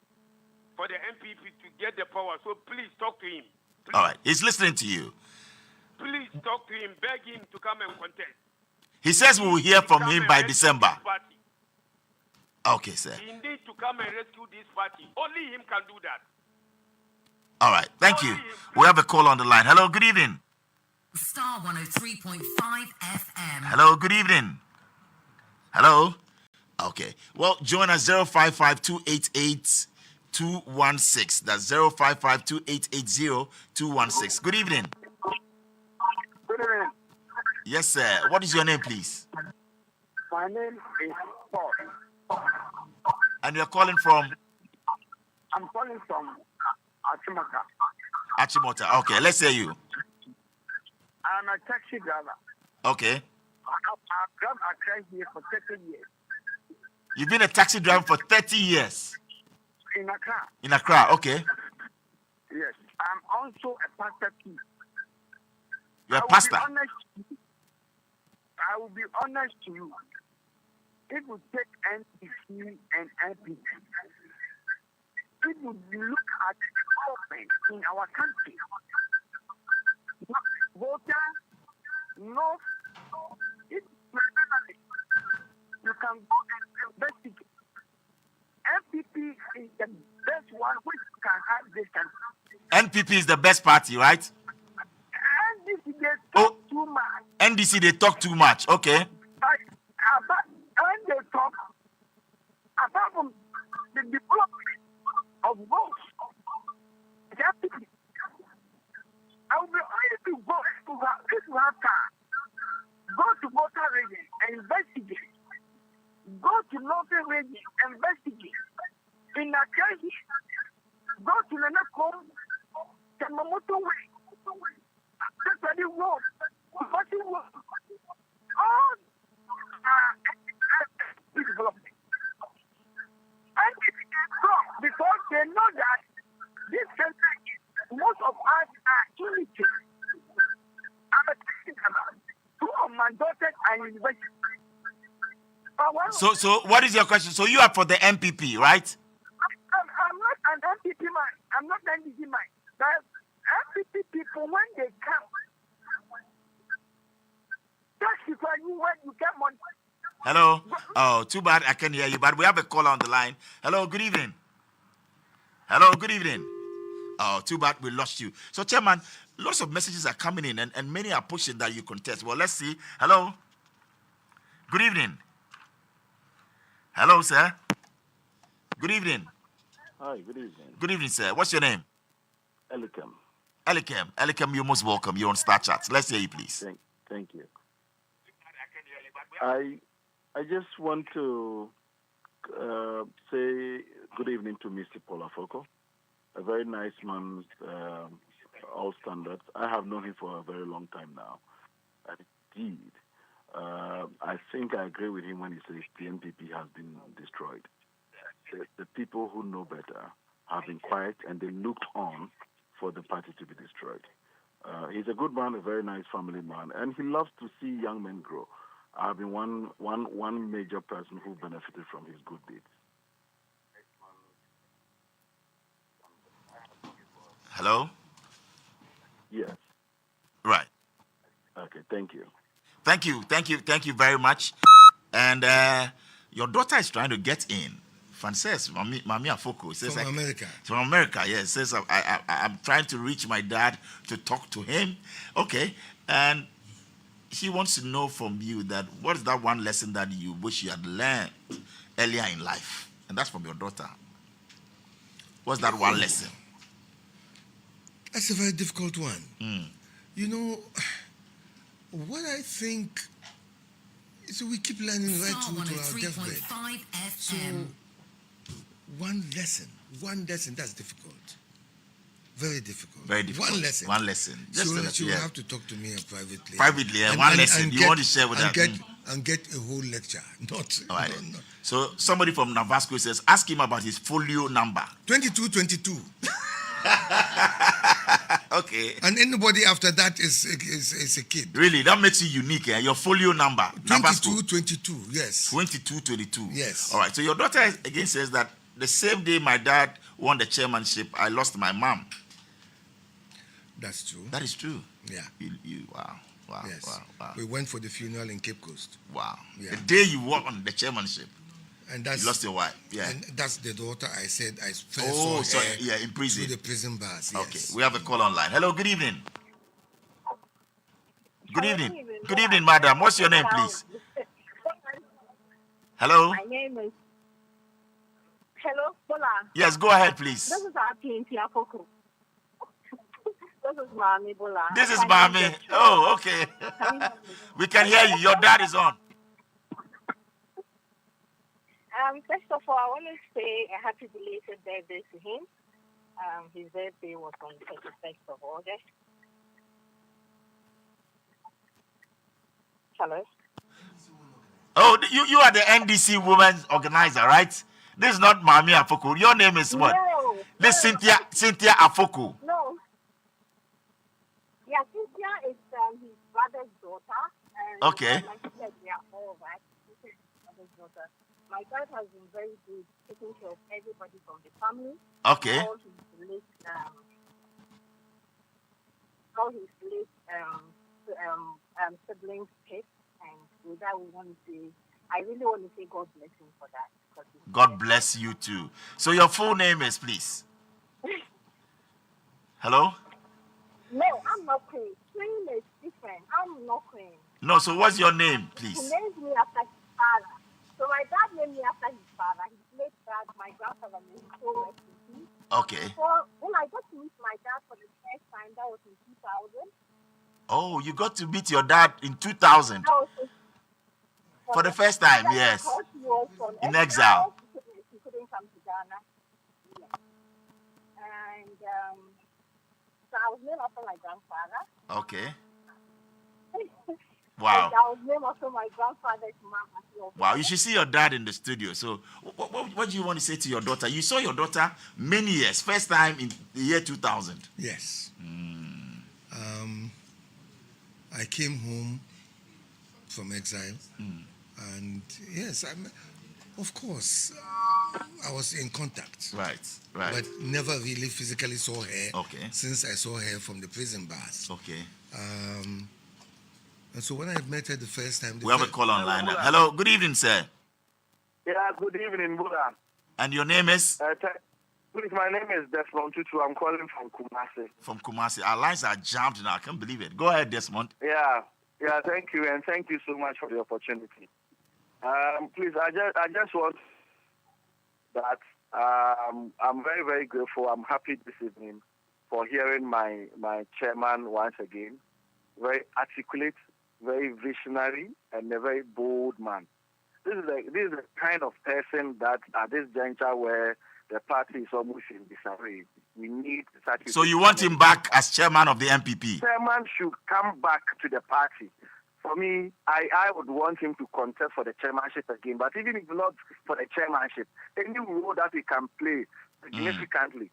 for the MPP to get the power. So please talk to him. Please.
All right, he's listening to you.
Please talk to him, beg him to come and contest.
He says we will hear from him by December. Okay, sir.
He need to come and rescue this party. Only him can do that.
All right, thank you. We have a call on the line. Hello, good evening.
Star 103.5 FM.
Hello, good evening. Hello. Okay. Well, join us 055-288-216. That's 055-288-0216. Good evening.
Good evening.
Yes, sir. What is your name, please?
My name is Paul.
And you're calling from
I'm calling from Achimota.
Achimota. Okay, let's hear you.
I'm a taxi driver.
Okay.
I've driven Accra here for 30 years.
You've been a taxi driver for 30 years.
In Accra.
In Accra, okay.
Yes. I'm also a pastor too.
You're a pastor.
I will be honest to you. It would take NPC and NPP. It would look at development in our country. Voters, North, you can go and investigate. NPP is the best one which can have this country.
NPP is the best party, right?
NDC, they talk too much.
NDC, they talk too much. Okay.
But when they talk, apart from the development of votes, I will be only to go if you have time. Go to voter region and investigate. Go to northern region and investigate. In a case, go to the Nakom, Tamamoto way. That's where you walk. What you walk. All development. And it is wrong because they know that this country, most of us are illiterate. I'm a taxi driver. Two of my daughters are in university.
So what is your question? So you are for the MPP, right?
I'm not an MPP man. I'm not an NDC man. But MPP people, when they come, that's because when you get money.
Hello. Oh, too bad I can't hear you, but we have a caller on the line. Hello, good evening. Hello, good evening. Oh, too bad we lost you. So, Chairman, lots of messages are coming in, and many are pushing that you contest. Well, let's see. Hello. Good evening. Hello, sir. Good evening.
Hi, good evening.
Good evening, sir. What's your name?
Elikem.
Elikem, you're most welcome. You're on Star Chat. Let's hear you, please.
Thank you. I just want to say good evening to Mr. Paul Afoko, a very nice man, all standards. I have known him for a very long time now. And indeed, I think I agree with him when he says the NPP has been destroyed. The people who know better have been quiet and they looked on for the party to be destroyed. He's a good man, a very nice family man, and he loves to see young men grow. I've been one major person who benefited from his good deeds.
Hello?
Yes.
Right.
Okay, thank you.
Thank you very much. And your daughter is trying to get in Frances, Mami Afoko. Says
From America.
From America, yes. Says I'm trying to reach my dad to talk to him. Okay. And she wants to know from you that what is that one lesson that you wish you had learned earlier in life? And that's from your daughter. What's that one lesson?
That's a very difficult one. You know, what I think is we keep learning right through to our deathbed. So, one lesson, that's difficult. Very difficult.
Very difficult.
One lesson.
One lesson. Just
so you have to talk to me privately.
Privately, one lesson you want to share with us.
And get a whole lecture. Not.
All right.
No.
So somebody from Navasco says, ask him about his folio number.
2222.
Okay.
And anybody after that is a kid.
Really, that makes you unique. Your folio number.
2222. Yes.
2222.
Yes.
All right. So your daughter again says that the same day my dad won the chairmanship, I lost my mom.
That's true.
That is true.
Yeah.
Wow.
Yes.
Wow.
We went for the funeral in Cape Coast.
Wow.
Yeah.
The day you won the chairmanship,
and that's,
you lost your wife. Yeah.
And that's the daughter I said I first saw her
in prison.
Through the prison bars. Yes.
Okay. We have a call online. Hello. Good evening. Good evening. Good
Bola.
evening, madam. What's your name, please? Hello.
My name is. Hello, Bola.
Yes. Go ahead, please.
This is our Greg Afoko. This is Mami Bola.
This is Mami. Oh, okay. We can hear you. Your dad is on.
First of all, I want to say a happy belated birthday to him. His birthday was on the 31st of August. Hello?
Oh, you are the NDC Women's Organizer, right? This is not Mami Afoko. Your name is what?
No.
This is Cynthia Afoko.
No. Yeah, Cynthia is his brother's daughter. And
Okay.
Like I said, we are all right. This is his brother's daughter. My dad has been very good taking care of everybody from the family.
Okay.
All his late siblings picked, and with that we want to say, I really want to say God bless him for that.
God bless you too. So your full name is, please. Hello?
No, I'm not Queen. Queen is different. I'm not Queen.
No, so what's your name,
He
please?
named me after his father. So my dad named me after his father. His late dad, my grandfather, named me so rest in peace.
Okay.
So when I got to meet my dad for the first time, that was in 2000.
Oh, you got to meet your dad in 2000.
That was
For the first time, yes.
Because he was from
In exile.
He couldn't come to Ghana. Yeah. And so I was named after my grandfather.
Okay. Wow.
And I was named after my grandfather's mom as well.
Wow, you should see your dad in the studio. So what do you want to say to your daughter? You saw your daughter many years. First time in the year 2000.
Yes. I came home from exile. And yes, of course, I was in contact.
Right.
But never really physically saw her.
Okay.
Since I saw her from the prison bars.
Okay.
And so when I met her the first time...
We have a call online. Hello, good evening, sir.
Yeah, good evening, Bola.
And your name is?
Please, my name is Desmond Tutu. I'm calling from Kumasi.
From Kumasi. Our lines are jammed now. I can't believe it. Go ahead, Desmond.
Yeah, thank you, and thank you so much for the opportunity. Please, I just want that I'm very, very grateful. I'm happy this evening for hearing my chairman once again. Very articulate, very visionary, and a very bold man. This is the kind of person that at this juncture where the party is almost in disarray, we need such.
So you want him back as chairman of the MPP?
Chairman should come back to the party. For me, I would want him to contest for the chairmanship again. But even if not for the chairmanship, any role that he can play significantly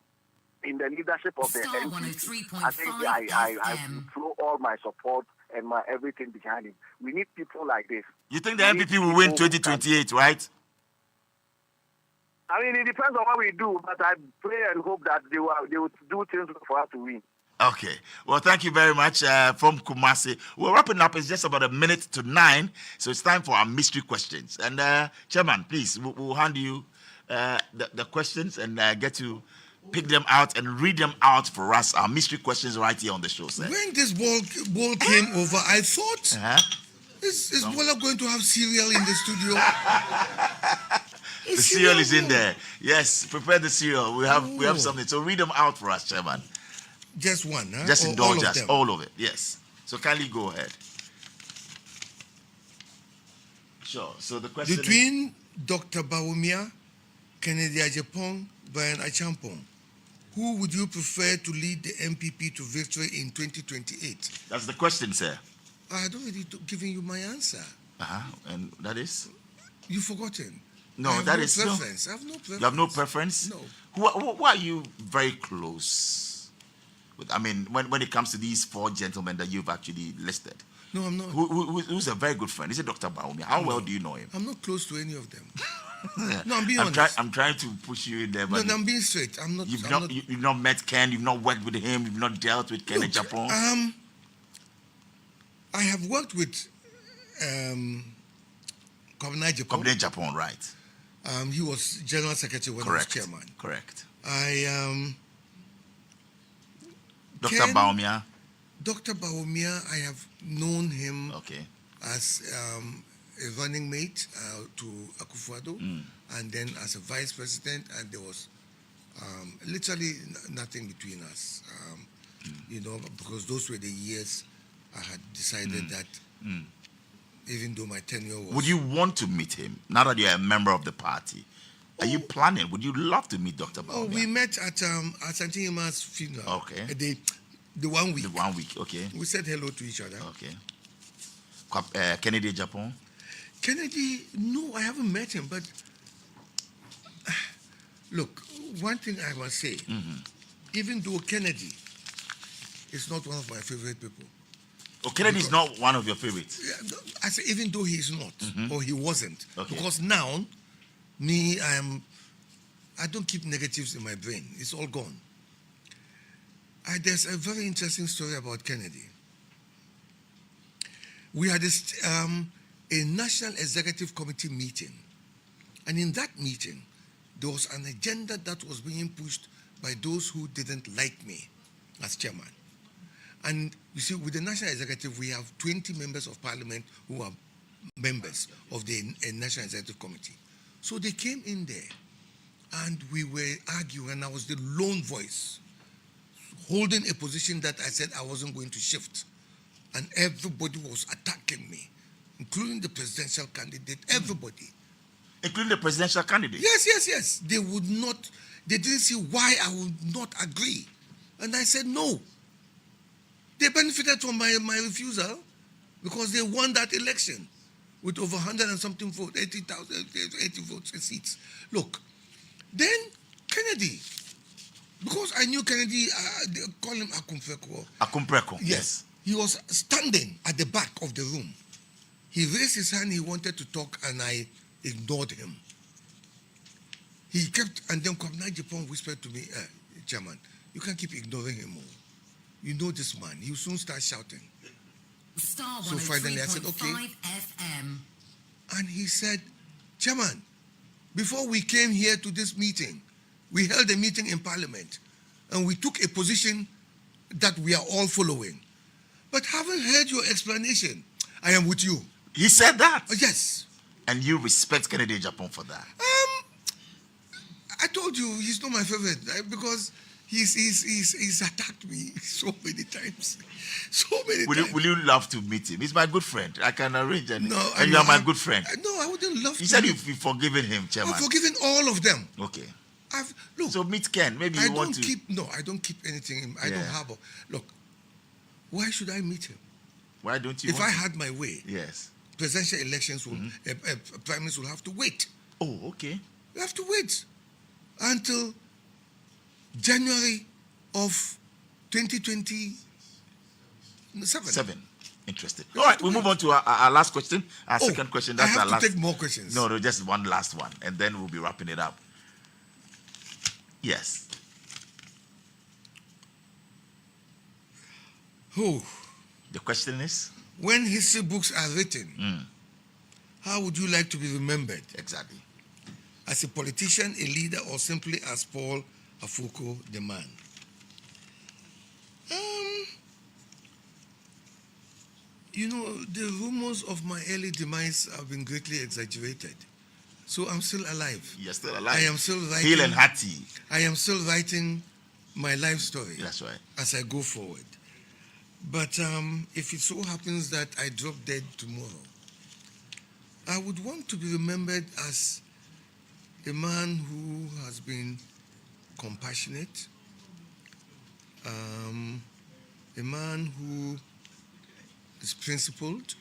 in the leadership of the MPP, I think I will throw all my support and my everything behind him. We need people like this.
You think the MPP will win 2028, right?
I mean, it depends on what we do, but I pray and hope that they will do things for us to win.
Okay. Well, thank you very much from Kumasi. We're wrapping up. It's just about 8:50, so it's time for our mystery questions. And Chairman, please, we'll hand you the questions and get to pick them out and read them out for us. Our mystery questions right here on the show, sir.
When this ball came over, I thought, is Bola going to have cereal in the studio?
The cereal is in there. Yes, prepare the cereal. We have something. So read them out for us, Chairman.
Just one, huh?
Just
or
indulge
all
us.
Them?
All of it, yes. So kindly go ahead. Sure. So the question
Between Dr. Bawumia, Kennedy Ajapong, Brian Achampong, who would you prefer to lead the MPP to victory in 2028?
That's the question, sir.
I had already given you my answer.
And that is?
You've forgotten.
No,
I have
that
no
is
preference. I have no preference.
You have no preference?
No.
Who are you very close with? I mean, when it comes to these 4 gentlemen that you've actually listed.
No, I'm not.
Who's a very good friend? Is it Dr. Bawumia? How well do you know him?
I'm not close to any of them. No, I'm being honest.
I'm trying to push you in there, but
no, I'm being straight. I'm not.
You've not met Ken. You've not worked with him. You've not dealt with Ken in Japan.
I have worked with Kwabena
Japan, right?
He was general secretary when I was chairman.
Correct.
Dr.
Bawumia.
Dr. Bawumia, I have known him as a running mate to Akufo-Addo, and then as a vice president, and there was literally nothing between us, you know, because those were the years I had decided that even though my tenure was...
Would you want to meet him, now that you're a member of the party? Are you planning? Would you love to meet Dr. Bawumia?
Oh, we met at Santima's funeral.
Okay.
The 1 week.
The 1 week, okay.
We said hello to each other.
Okay. Kennedy Japan?
Kennedy, no, I haven't met him, but look, one thing I must say, even though Kennedy is not one of my favorite people.
Oh, Kennedy is not one of your favorites?
I say even though he is not, or he wasn't, because now, I don't keep negatives in my brain. It's all gone. There's a very interesting story about Kennedy. We had a National Executive Committee meeting. And in that meeting, there was an agenda that was being pushed by those who didn't like me as chairman. And you see, with the National Executive, we have 20 members of parliament who are members of the National Executive Committee. So they came in there, and we were arguing, and I was the lone voice, holding a position that I said I wasn't going to shift. And everybody was attacking me, including the presidential candidate, everybody.
Including the presidential candidate?
Yes. They didn't see why I would not agree. And I said, no. They benefited from my refusal because they won that election with over 100 and something votes, 80 votes and seats. Look, then Kennedy, because I knew Kennedy, they call him Akumpreko.
Akumpreko,
yes. He was standing at the back of the room. He raised his hand, he wanted to talk, and I ignored him. He kept, and then Kwabena Japan whispered to me, Chairman, you can't keep ignoring him. You know this man, he'll soon start shouting.
Star
So finally I said, okay.
FM.
And he said, Chairman, before we came here to this meeting, we held a meeting in Parliament, and we took a position that we are all following. But having heard your explanation, I am with you.
He said that?
Yes.
And you respect Kennedy Japan for that?
I told you he's not my favorite, right? Because he's attacked me so many times. So many times.
Will you love to meet him? He's my good friend. I can arrange and you
are
my good friend.
No, I wouldn't love to.
You said you've forgiven him, Chairman.
I've forgiven all of them.
Okay.
Look,
so meet Ken. Maybe you want to.
I don't keep anything. I don't harbor. Look, why should I meet him?
Why don't you?
If I had my way,
yes,
presidential elections will, prime minister will have to wait.
Oh, okay.
You have to wait until January of 2027.
Interesting. All right, we'll move on to our last question. Our second question. That's
I have
our
to
last.
take more questions.
No, just one last one, and then we'll be wrapping it up. Yes.
Who?
The question is?
When history books are written, how would you like to be remembered?
Exactly.
as a politician, a leader, or simply as Paul Afoko, the man? The rumors of my early demise have been greatly exaggerated. So I'm still alive.
You're still alive.
I am still writing.
Hale and hearty.
I am still writing my life story.
That's right.
As I go forward. But if it so happens that I drop dead tomorrow, I would want to be remembered as a man who has been compassionate, a man who is principled,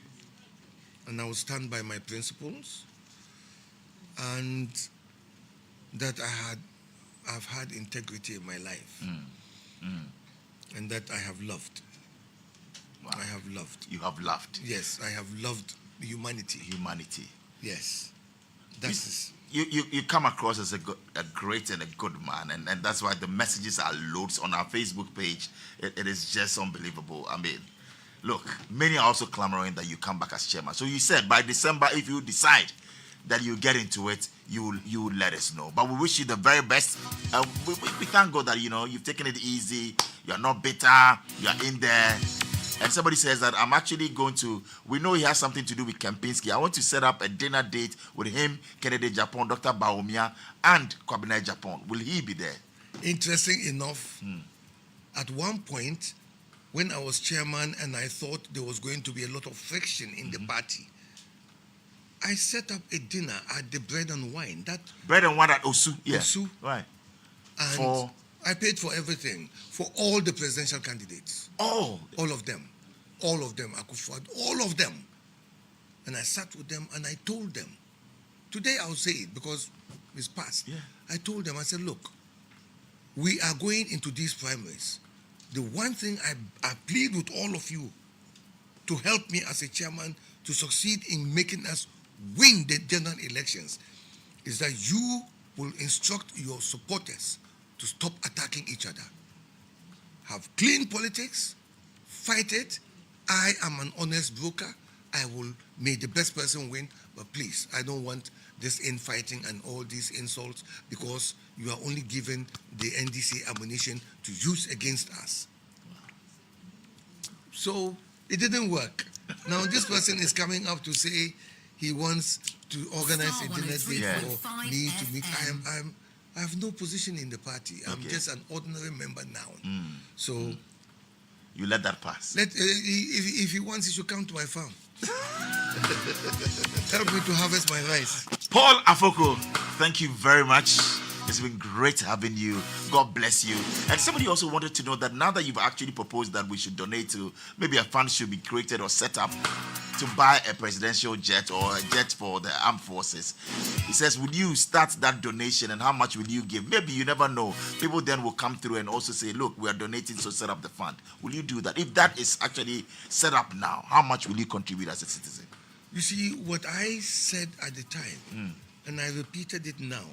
and I will stand by my principles, and that I've had integrity in my life, and that I have loved.
Wow.
I have loved.
You have loved.
Yes, I have loved humanity.
Humanity.
Yes, that's
you come across as a great and a good man, and that's why the messages are loads on our Facebook page. It is just unbelievable. I mean, look, many are also clamoring that you come back as chairman. So you said by December, if you decide that you get into it, you will let us know. But we wish you the very best. We thank God that you've taken it easy. You're not bitter. You're in there. And somebody says that I'm actually going to, we know he has something to do with Kempinski. I want to set up a dinner date with him, Kennedy Japan, Dr. Baumia, and Kwabena Japan. Will he be there?
interesting enough. At one point, when I was chairman and I thought there was going to be a lot of friction in the party, I set up a dinner at the Bread and Wine. That
Bread and Wine at Osu. Yeah.
Osu.
Right.
And I paid for everything, for all the presidential candidates.
Oh.
All of them. All of them. I could afford all of them. And I sat with them and I told them. Today I'll say it because it's past.
Yeah.
I told them, I said, look, we are going into these primaries. The one thing I plead with all of you to help me as a chairman to succeed in making us win the general elections is that you will instruct your supporters to stop attacking each other. Have clean politics, fight it. I am an honest broker. I will make the best person win, but please, I don't want this infighting and all these insults because you are only given the NDC ammunition to use against us. So it didn't work. Now this person is coming up to say he wants to organize a dinner date for me to meet. I have no position in the party. I'm just an ordinary member now. So
you let that pass.
If he wants, he should come to my farm. Help me to harvest my rice.
Paul Afoko, thank you very much. It's been great having you. God bless you. And somebody also wanted to know that now that you've actually proposed that we should donate to, maybe a fund should be created or set up to buy a presidential jet or a jet for the armed forces. He says, will you start that donation and how much will you give? Maybe you never know. People then will come through and also say, look, we are donating, so set up the fund. Will you do that? If that is actually set up now, how much will you contribute as a citizen?
You see, what I said at the time, and I repeated it now,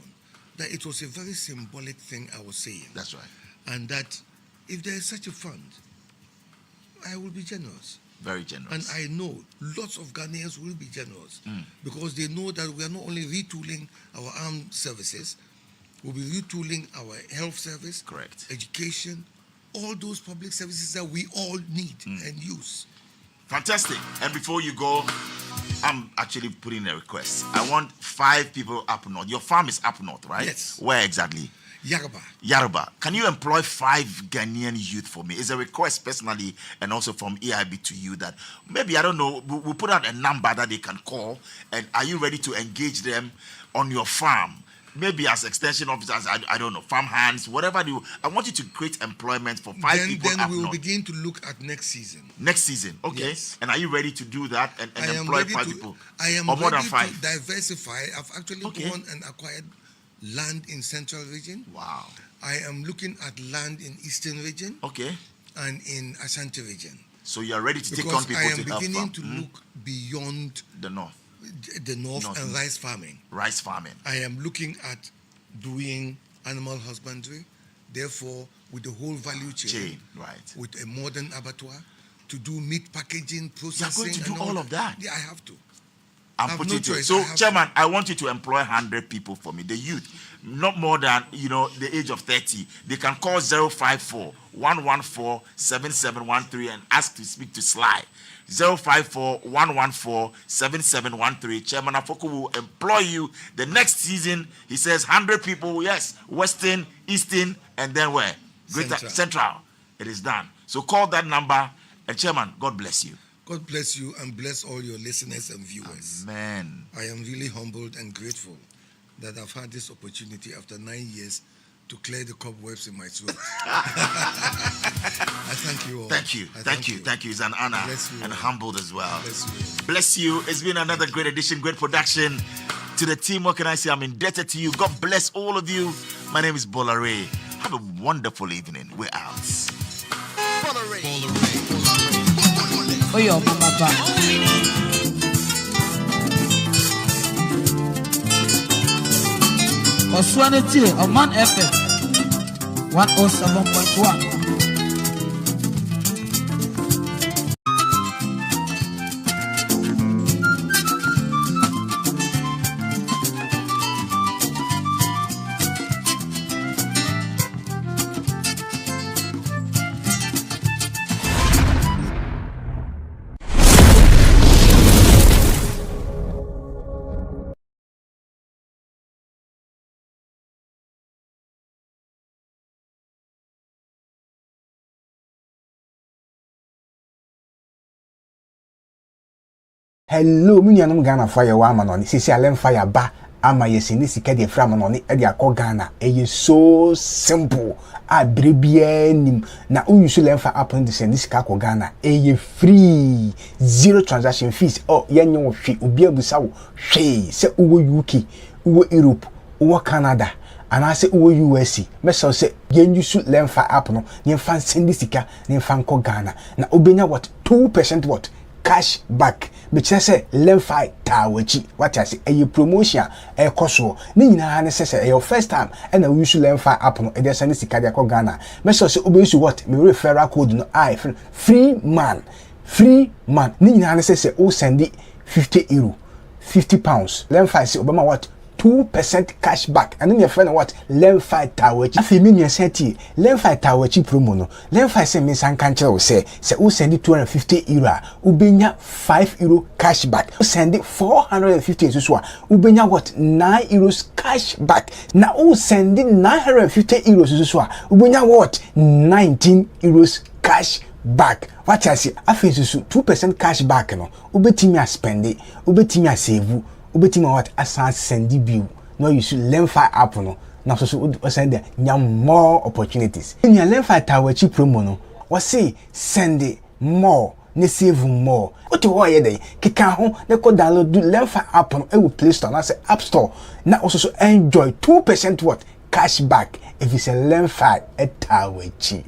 that it was a very symbolic thing I was saying.
That's right.
And that if there is such a fund, I will be generous.
Very generous.
And I know lots of Ghanaians will be generous because they know that we are not only retooling our armed services, we'll be retooling our health service,
correct,
education, all those public services that we all need and use.
Fantastic. And before you go, I'm actually putting a request. I want 5 people up north. Your farm is up north, right?
Yes.
Where exactly?
Yaruba.
Yaruba. Can you employ 5 Ghanaian youth for me? It's a request personally and also from EIB to you that maybe, I don't know, we'll put out a number that they can call. And are you ready to engage them on your farm? Maybe as extension officers, I don't know, farm hands, whatever you. I want you to create employment for 5 people.
Then we'll begin to look at next season.
Next season, okay. Yes. And are you ready to do that and employ 5 people?
I am
or more
ready
than 5?
to diversify. I've actually gone and acquired land in Central Region.
Wow.
I am looking at land in Eastern Region.
Okay.
And in Ashanti Region.
So you are ready to take on people to help
I am beginning to look beyond
the north.
The north and rice farming.
Rice farming.
I am looking at doing animal husbandry, therefore with the whole value chain,
right,
with a modern abattoir, to do meat packaging, processing.
You're going to do all of that?
Yeah, I have to.
and put it in. So, Chairman, I want you to employ 100 people for me, the youth, not more than, the age of 30. They can call 054-114-7713 and ask to speak to Sly. 054-114-7713. Chairman Afoko will employ you the next season. He says 100 people, yes, Western, Eastern, and then where? Greater Central. It is done. So call that number, and Chairman, God bless you.
God bless you and bless all your listeners and viewers.
Amen.
I am really humbled and grateful that I've had this opportunity after 9 years to clear the cobwebs in my throat. I thank you all.
Thank you. Thank you. It's an honor and humbled as well.
Bless you.
Bless you. It's been another great edition, great production. To the team, what can I say? I'm indebted to you. God bless all of you. My name is Bola. Have a wonderful evening. We're out.
Bola. Oh, yo, Papa. Oswanity of Man FM 107.1.
Hello, Munianum Ghana fire woman on Sisi Alem fire ba ama yesini sika de fra on e de akọ Ghana eye so simple a brebia nim na unyusu lemfa app on the sika akọ Ghana eye free zero transaction fees yenye hwe obi abusa wo hwe se uwo UK uwo Europe uwo Canada anase uwo US meso se yenyusu lemfa app no yemfa send sika yemfa nkọ Ghana na obenya what 2% what cash back be say lemfi tawachi what I say a promotion e koso ni nyina ne say your first time and we use lemfi app no e dey send sika dey ko Ghana me so say obeyisu what me referral code no free man ni nyina ne say o send €50 £50 lemfi say obama what 2% cash back and then your friend what lemfi tawachi afi me nua seti lemfi tawachi promo no lemfi say me san kan kire say o send €250 ubenya €5 cash back o send $450 so a ubenya what €9 cash back na o send €950 so a ubenya what €19 cash back what I say afi so 2% cash back no ubetimi a spend it ubetimi a save ubetimi what asan send bill no you should lemfi app no na so send there more opportunities in your lemfi tawachi promo no what say send more ne save more what you hear dey kika ho ne ko download lemfi app no e will Play Store na say App Store na also enjoy 2% what cash back if you say lemfi tawachi.